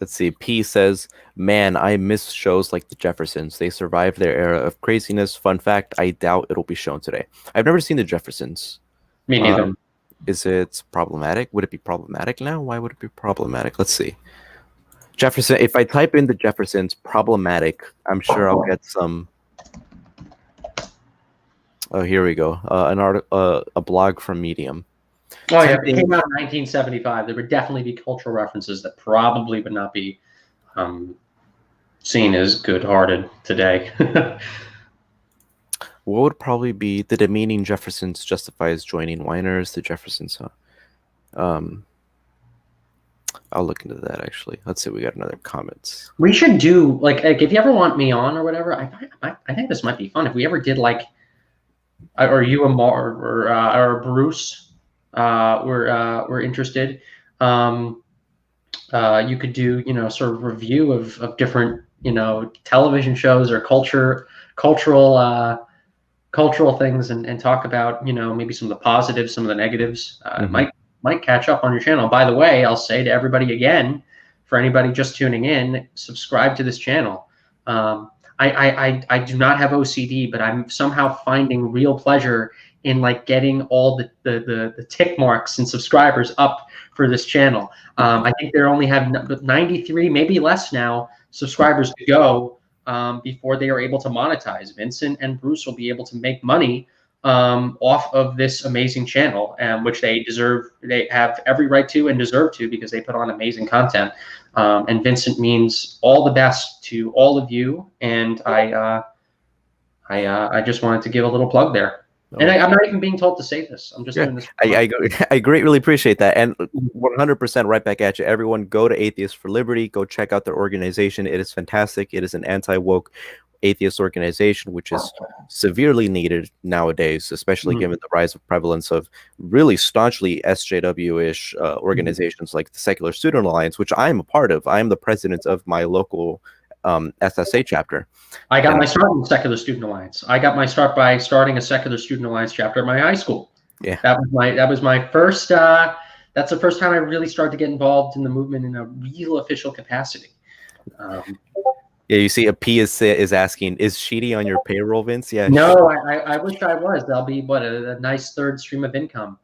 Let's see. P says, man, I miss shows like The Jeffersons. They survived their era of craziness. Fun fact, I doubt it'll be shown today. I've never seen The Jeffersons. Me neither. Is it problematic? Would it be problematic now? Why would it be problematic? Let's see. Jefferson. If I type in The Jeffersons problematic, I'm sure I'll get some. Oh, here we go. A blog from Medium. Oh yeah, it came out in 1975. There would definitely be cultural references that probably would not be seen as good-hearted today. What would probably be the demeaning Jeffersons justifies joining whiners? The Jeffersons, I'll look into that actually. Let's see, we got another comments. We should do like if you ever want me on or whatever. I think this might be fun if we ever did like, or you and Mar or Bruce were interested. You could do sort of review of different television shows or cultural things and talk about maybe some of the positives, some of the negatives. Might catch up on your channel. By the way, I'll say to everybody again, for anybody just tuning in, subscribe to this channel. I do not have OCD, but I'm somehow finding real pleasure in like getting all the tick marks and subscribers up for this channel. I think they only have 93, maybe less now, subscribers to go before they are able to monetize. Vincent and Bruce will be able to make money off of this amazing channel, which they deserve. They have every right to and deserve to, because they put on amazing content. And Vincent means all the best to all of you. And I just wanted to give a little plug there. And I'm not even being told to say this. I'm just doing this. I greatly appreciate that. And 100% right back at you. Everyone, go to Atheists for Liberty. Go check out their organization. It is fantastic. It is an anti-woke atheist organization, which is severely needed nowadays, especially given the rise of prevalence of really staunchly SJW-ish organizations like the Secular Student Alliance, which I am a part of. I am the president of my local SSA chapter. I got my start in the Secular Student Alliance. I got my start by starting a Secular Student Alliance chapter at my high school. Yeah, that was my first. That's the first time I really started to get involved in the movement in a real official capacity. Yeah, you see, a P is asking, is Sheedy on your payroll, Vince? Yeah. No, I wish I was. That'll be a nice third stream of income.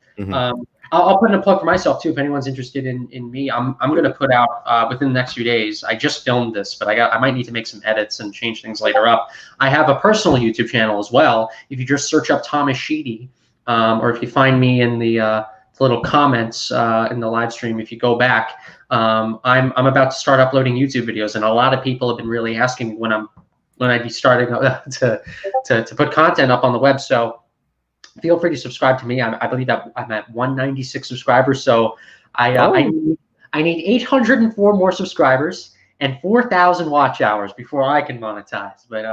I'll put in a plug for myself too. If anyone's interested in me, I'm going to put out within the next few days. I just filmed this, but I might need to make some edits and change things later up. I have a personal YouTube channel as well. If you just search up Thomas Sheedy, or if you find me in the little comments in the live stream, if you go back, I'm about to start uploading YouTube videos, and a lot of people have been really asking me when I'd be starting to put content up on the web. So feel free to subscribe to me. I believe that I'm at 196 subscribers. So I need 804 more subscribers and 4,000 watch hours before I can monetize. But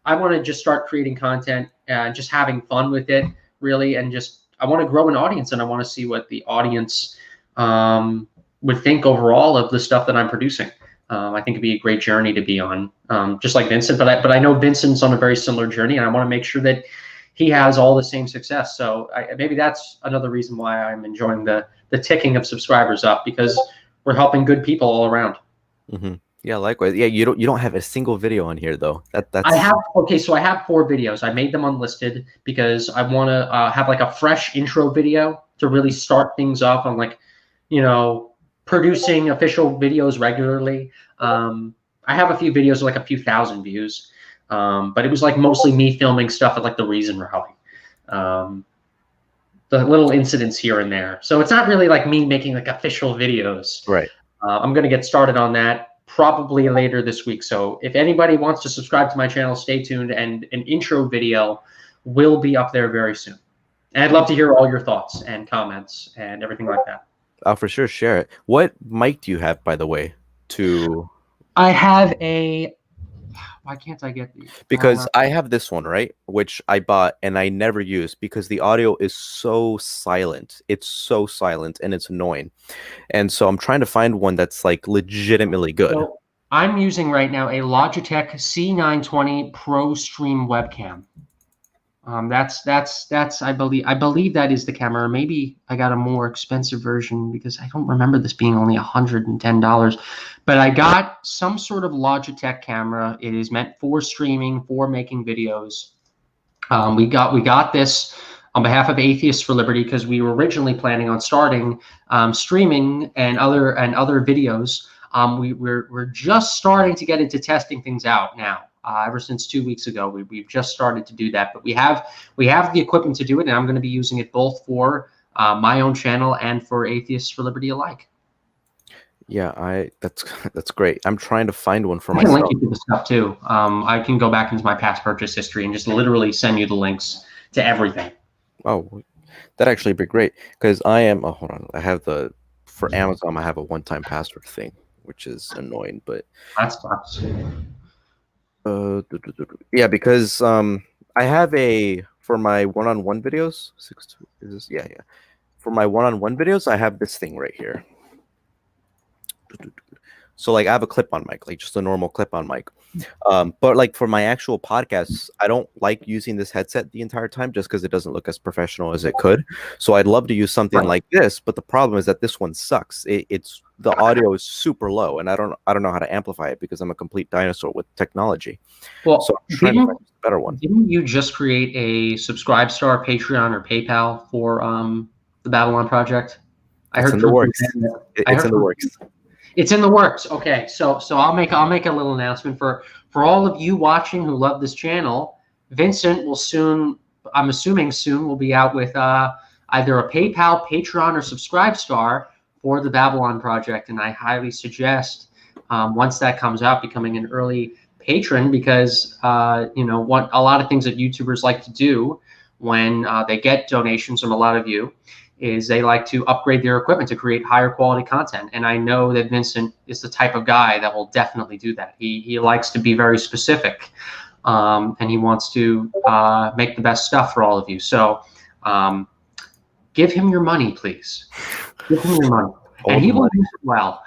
I want to just start creating content and just having fun with it, really, and just I want to grow an audience, and I want to see what the audience would think overall of the stuff that I'm producing. I think it'd be a great journey to be on, just like Vincent. But I know Vincent's on a very similar journey, and I want to make sure that he has all the same success. So maybe that's another reason why I'm enjoying the ticking of subscribers up, because we're helping good people all around. Yeah, likewise. Yeah, you don't have a single video on here though. That's I have. Okay, so I have 4 videos. I made them unlisted because I want to have like a fresh intro video to really start things off on, like, producing official videos regularly. I have a few videos with like a few thousand views, but it was like mostly me filming stuff at like the Reason Rally, the little incidents here and there. So it's not really like me making like official videos. Right. I'm going to get started on that probably later this week. So if anybody wants to subscribe to my channel, stay tuned, and an intro video will be up there very soon. And I'd love to hear all your thoughts and comments and everything like that. I'll for sure share it. What mic do you have, by the way? I have a. Why can't I get these? Because I have this one, right, which I bought and I never use because the audio is so silent. It's so silent and it's annoying. And so I'm trying to find one that's like legitimately good. So I'm using right now a Logitech C920 Pro Stream webcam. That's I believe that is the camera. Maybe I got a more expensive version because I don't remember this being only $110. But I got some sort of Logitech camera. It is meant for streaming, for making videos. We got this on behalf of Atheists for Liberty because we were originally planning on starting streaming and other videos. We're just starting to get into testing things out now. Ever since 2 weeks ago, we've just started to do that. But we have the equipment to do it, and I'm going to be using it both for my own channel and for Atheists for Liberty alike. Yeah, that's great. I'm trying to find one for myself. I can link you to the stuff too. I can go back into my past purchase history and just literally send you the links to everything. Oh, that'd actually be great because I am. Oh, hold on. I have for Amazon. I have a one-time password thing, which is annoying, but that sucks. Yeah, because I have for my one-on-one videos. Yeah. For my one-on-one videos, I have this thing right here. So like I have a clip-on mic, like just a normal clip-on mic. But like for my actual podcasts, I don't like using this headset the entire time just because it doesn't look as professional as it could. So I'd love to use something like this, but the problem is that this one sucks. It's the audio is super low, and I don't know how to amplify it because I'm a complete dinosaur with technology. Well, So I'm trying to find a better one. Didn't you just create a Subscribestar, Patreon, or PayPal for the Babylon Project? It's in the works. It's in the works. It's in the works. Okay, so I'll make a little announcement for all of you watching who love this channel. Vincent will soon, I'm assuming soon, will be out with either a PayPal, Patreon, or Subscribestar for the Babylon Project, and I highly suggest once that comes out, becoming an early patron, because you know what, a lot of things that YouTubers like to do when they get donations from a lot of you is they like to upgrade their equipment to create higher quality content. And I know that Vincent is the type of guy that will definitely do that. He likes to be very specific, and he wants to make the best stuff for all of you. So give him your money, please. Give him your money. And he will use it well.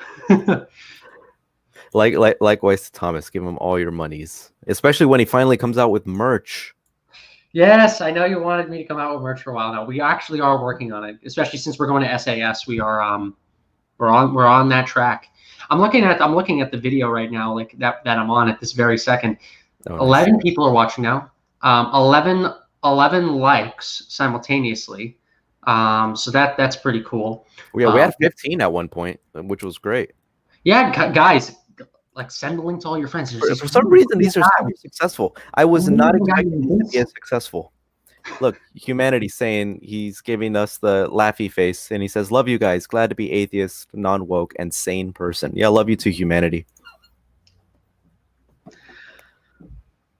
Likewise to Thomas, give him all your monies, especially when he finally comes out with merch. Yes, I know you wanted me to come out with merch for a while now. We actually are working on it, especially since we're going to SAS. We are we're on that track. I'm looking at the video right now, like that I'm on at this very second. Oh, 11 nice. People are watching now. 11 likes simultaneously. So that's pretty cool. Yeah, we had 15 at one point, which was great. Yeah, guys, like send the link to all your friends. For some reason, these are super successful. I was not expecting these to be as successful. Look, humanity's saying, he's giving us the laughy face, and he says, "Love you guys. Glad to be atheist, non-woke, and sane person." Yeah, love you too, humanity.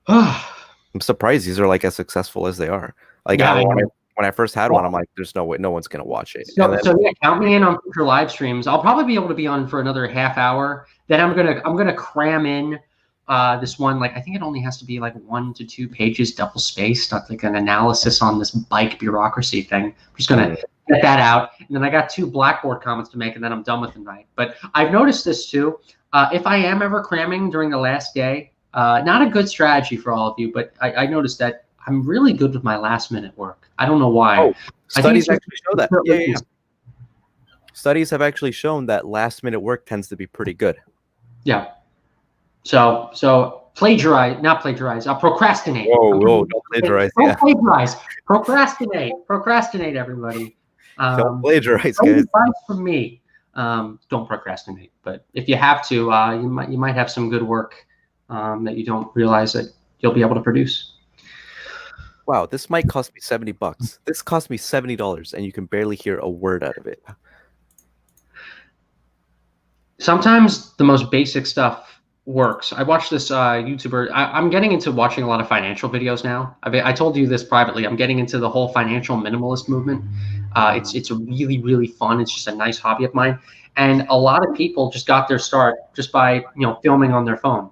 I'm surprised these are like as successful as they are. Like yeah, when I first had one, I'm like, "There's no way, no one's gonna watch it." So yeah, count me in on future live streams. I'll probably be able to be on for another half hour. Then I'm gonna cram in this one. Like I think it only has to be like 1 to 2 pages, double spaced, not like an analysis on this bike bureaucracy thing. I'm just gonna get that out, and then I got 2 Blackboard comments to make, and then I'm done with the night. But I've noticed this too. If I am ever cramming during the last day, not a good strategy for all of you, but I noticed that I'm really good with my last minute work. I don't know why. Oh, studies actually show that. Yeah. Studies have actually shown that last minute work tends to be pretty good. Yeah. So plagiarize, not plagiarize. Procrastinate. Whoa! Don't plagiarize. Don't plagiarize. Procrastinate, everybody. Don't plagiarize, guys. Advice from me. Don't procrastinate. But if you have to, you might have some good work that you don't realize that you'll be able to produce. Wow, this might cost me $70. This cost me $70, and you can barely hear a word out of it. Sometimes the most basic stuff works. I watched this YouTuber. I'm getting into watching a lot of financial videos now. I told you this privately. I'm getting into the whole financial minimalist movement. It's really, really fun. It's just a nice hobby of mine. And a lot of people just got their start just by filming on their phone,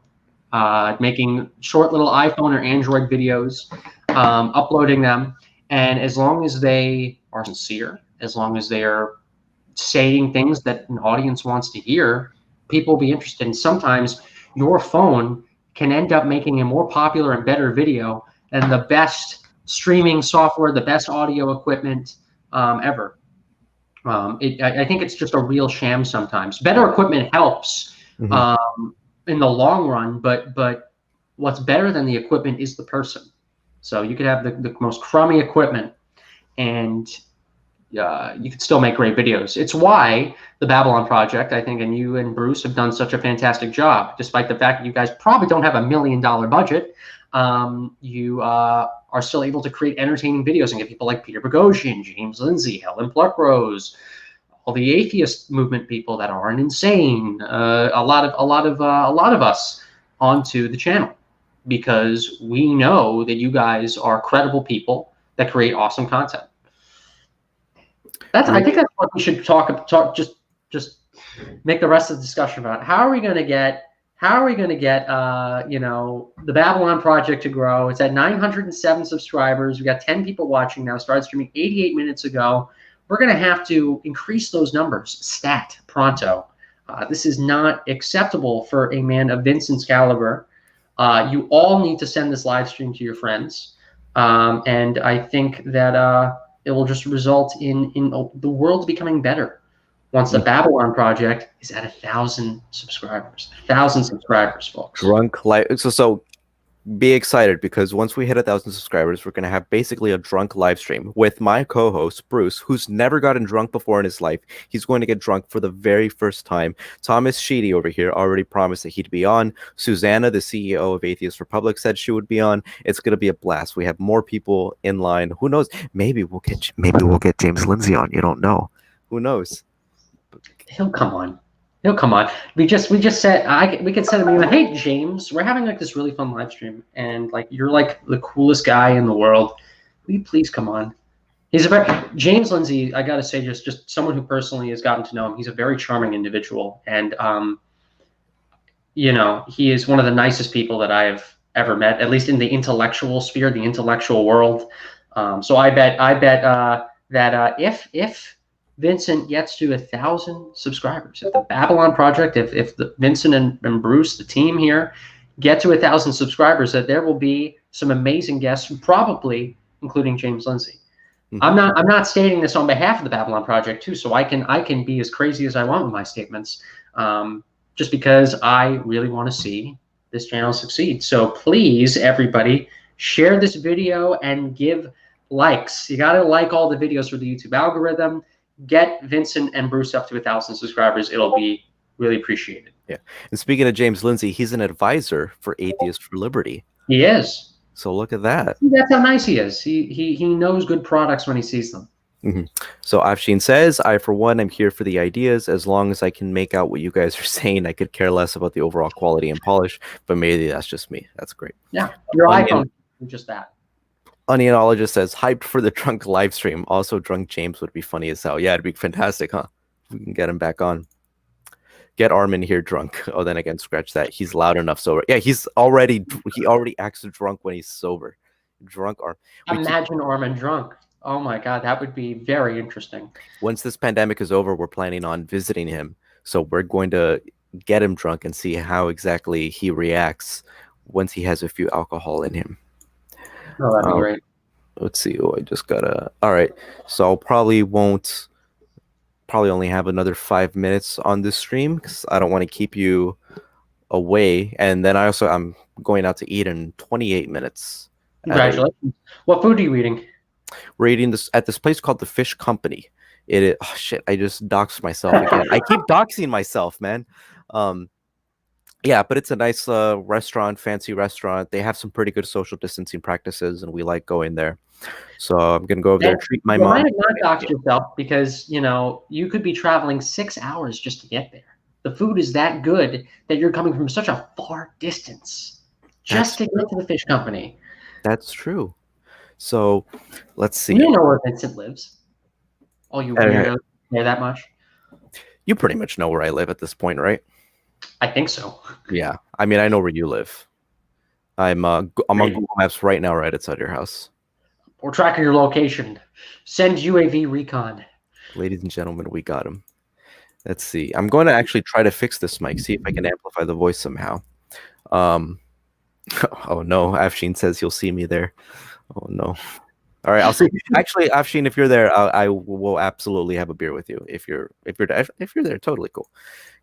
making short little iPhone or Android videos, uploading them. And as long as they are sincere, as long as they are saying things that an audience wants to hear, people will be interested. And sometimes your phone can end up making a more popular and better video than the best streaming software, the best audio equipment ever. I think it's just a real sham sometimes. Better equipment helps in the long run, but what's better than the equipment is the person. So you could have the most crummy equipment, and you could still make great videos. It's why the Babylon Project, I think, and you and Bruce have done such a fantastic job, despite the fact that you guys probably don't have $1 million budget. You are still able to create entertaining videos and get people like Peter Boghossian, James Lindsay, Helen Pluckrose, all the atheist movement people that aren't insane, a lot of us onto the channel, because we know that you guys are credible people that create awesome content. I think that's what we should talk. Just make the rest of the discussion about. How are we going to get the Babylon Project to grow? It's at 907 subscribers. We got 10 people watching now. Started streaming 88 minutes ago. We're going to have to increase those numbers pronto. This is not acceptable for a man of Vincent's caliber. You all need to send this live stream to your friends. And I think that it will just result in the world becoming better once the Babylon Project is at 1,000 subscribers. 1,000 subscribers, folks. Drunk live. So be excited, because once we hit 1,000 subscribers, we're going to have basically a drunk live stream with my co-host Bruce, who's never gotten drunk before in his life. He's going to get drunk for the very first time. Thomas Sheedy over here already promised that he'd be on. Susanna, the CEO of Atheist Republic, said she would be on. It's going to be a blast. We have more people in line. Who knows? Maybe we'll get James Lindsay on. You don't know. Who knows? He'll come on. He'll come on. We just said we could send him an email. Hey James, we're having like this really fun live stream, and like you're like the coolest guy in the world. Will you please come on? He's a very James Lindsay. I gotta say, just someone who personally has gotten to know him. He's a very charming individual, and you know, he is one of the nicest people that I have ever met, at least in the intellectual sphere, the intellectual world. So I bet that if Vincent gets to 1,000 subscribers, if the Babylon Project, if Vincent and Bruce, the team here, get to 1,000 subscribers, that there will be some amazing guests, probably including James Lindsay. I'm not stating this on behalf of the Babylon Project too, so I can be as crazy as I want with my statements, just because I really want to see this channel succeed. So please, everybody, share this video and give likes. You got to like all the videos for the YouTube algorithm. Get Vincent and Bruce up to 1,000 subscribers. It'll be really appreciated. Yeah. And speaking of James Lindsay, he's an advisor for Atheist for Liberty. He is. So look at that. That's how nice he is. He knows good products when he sees them. So Afshin says, I, for one, am here for the ideas. As long as I can make out what you guys are saying, I could care less about the overall quality and polish, but maybe that's just me. That's great. Yeah, your iPhone is just that. Onionologist says, hyped for the drunk live stream. Also, drunk James would be funny as hell. Yeah, it'd be fantastic, huh? We can get him back on. Get Armin here drunk. Oh, then again, scratch that. He's loud enough sober. Yeah, he already acts drunk when he's sober. Drunk Armin. Imagine Armin drunk. Oh my God, that would be very interesting. Once this pandemic is over, we're planning on visiting him. So we're going to get him drunk and see how exactly he reacts once he has a few alcohol in him. Oh, that'd be great. Let's see. Oh, I just gotta. All right. So I'll probably only have another 5 minutes on this stream because I don't want to keep you away. And then I'm going out to eat in 28 minutes. Congratulations. What food are you eating? We're eating this at this place called the Fish Company. Oh shit! I just doxed myself again. I keep doxing myself, man. Yeah, but it's a nice restaurant, fancy restaurant. They have some pretty good social distancing practices, and we like going there. So I'm gonna go over there, treat my mom. You might not dox yourself because you could be traveling 6 hours just to get there. The food is that good that you're coming from such a far distance just to get to the Fish Company. That's true. So let's see. You know where Vincent lives. Oh, you weirdos care that much? You pretty much know where I live at this point, right? I think so. Yeah, I mean, I know where you live. I'm on Google Maps right now, right outside your house. We're tracking your location. Send UAV recon. Ladies and gentlemen, we got him. Let's see. I'm going to actually try to fix this mic, see if I can amplify the voice somehow. Oh no, Afshin says you'll see me there. Oh no. All right, I'll see. Actually, Afshin, if you're there, I will absolutely have a beer with you. If you're there, totally cool.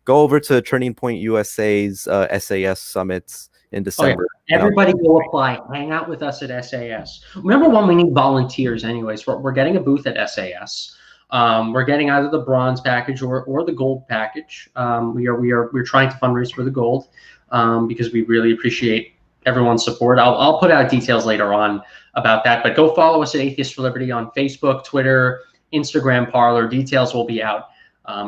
Go over to Turning Point USA's SAS summits in December. Oh, yeah. Everybody will apply. Hang out with us at SAS. Remember when we need volunteers anyways. We're getting a booth at SAS. We're getting either the bronze package or the gold package. We're trying to fundraise for the gold because we really appreciate everyone's support. I'll put out details later on about that, but go follow us at Atheist for Liberty on Facebook, Twitter, Instagram, Parler. Details will be out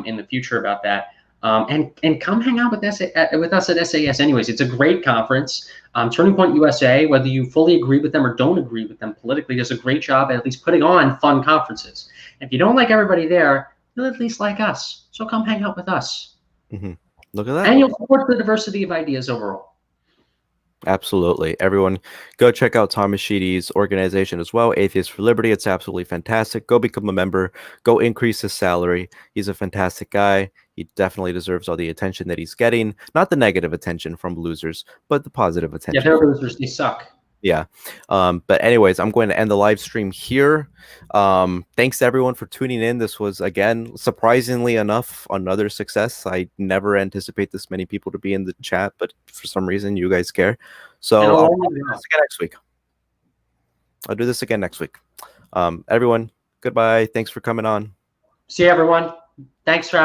in the future about that. And come hang out with us at SAS anyways. It's a great conference. Turning Point USA, whether you fully agree with them or don't agree with them politically, does a great job at least putting on fun conferences. If you don't like everybody there, you'll at least like us. So come hang out with us. Look at that. And you'll support the diversity of ideas overall. Absolutely. Everyone, go check out Thomas Sheedy's organization as well, Atheists for Liberty. It's absolutely fantastic. Go become a member. Go increase his salary. He's a fantastic guy. He definitely deserves all the attention that he's getting. Not the negative attention from losers, but the positive Yeah, attention. they're losers. They suck. Yeah. But anyways, I'm going to end the live stream here. Thanks to everyone for tuning in. This was, again, surprisingly enough, another success. I never anticipate this many people to be in the chat, but for some reason, you guys care. So I'll do this again next week. I'll do this again next week. Everyone, goodbye. Thanks for coming on. See you, everyone. Thanks for having me.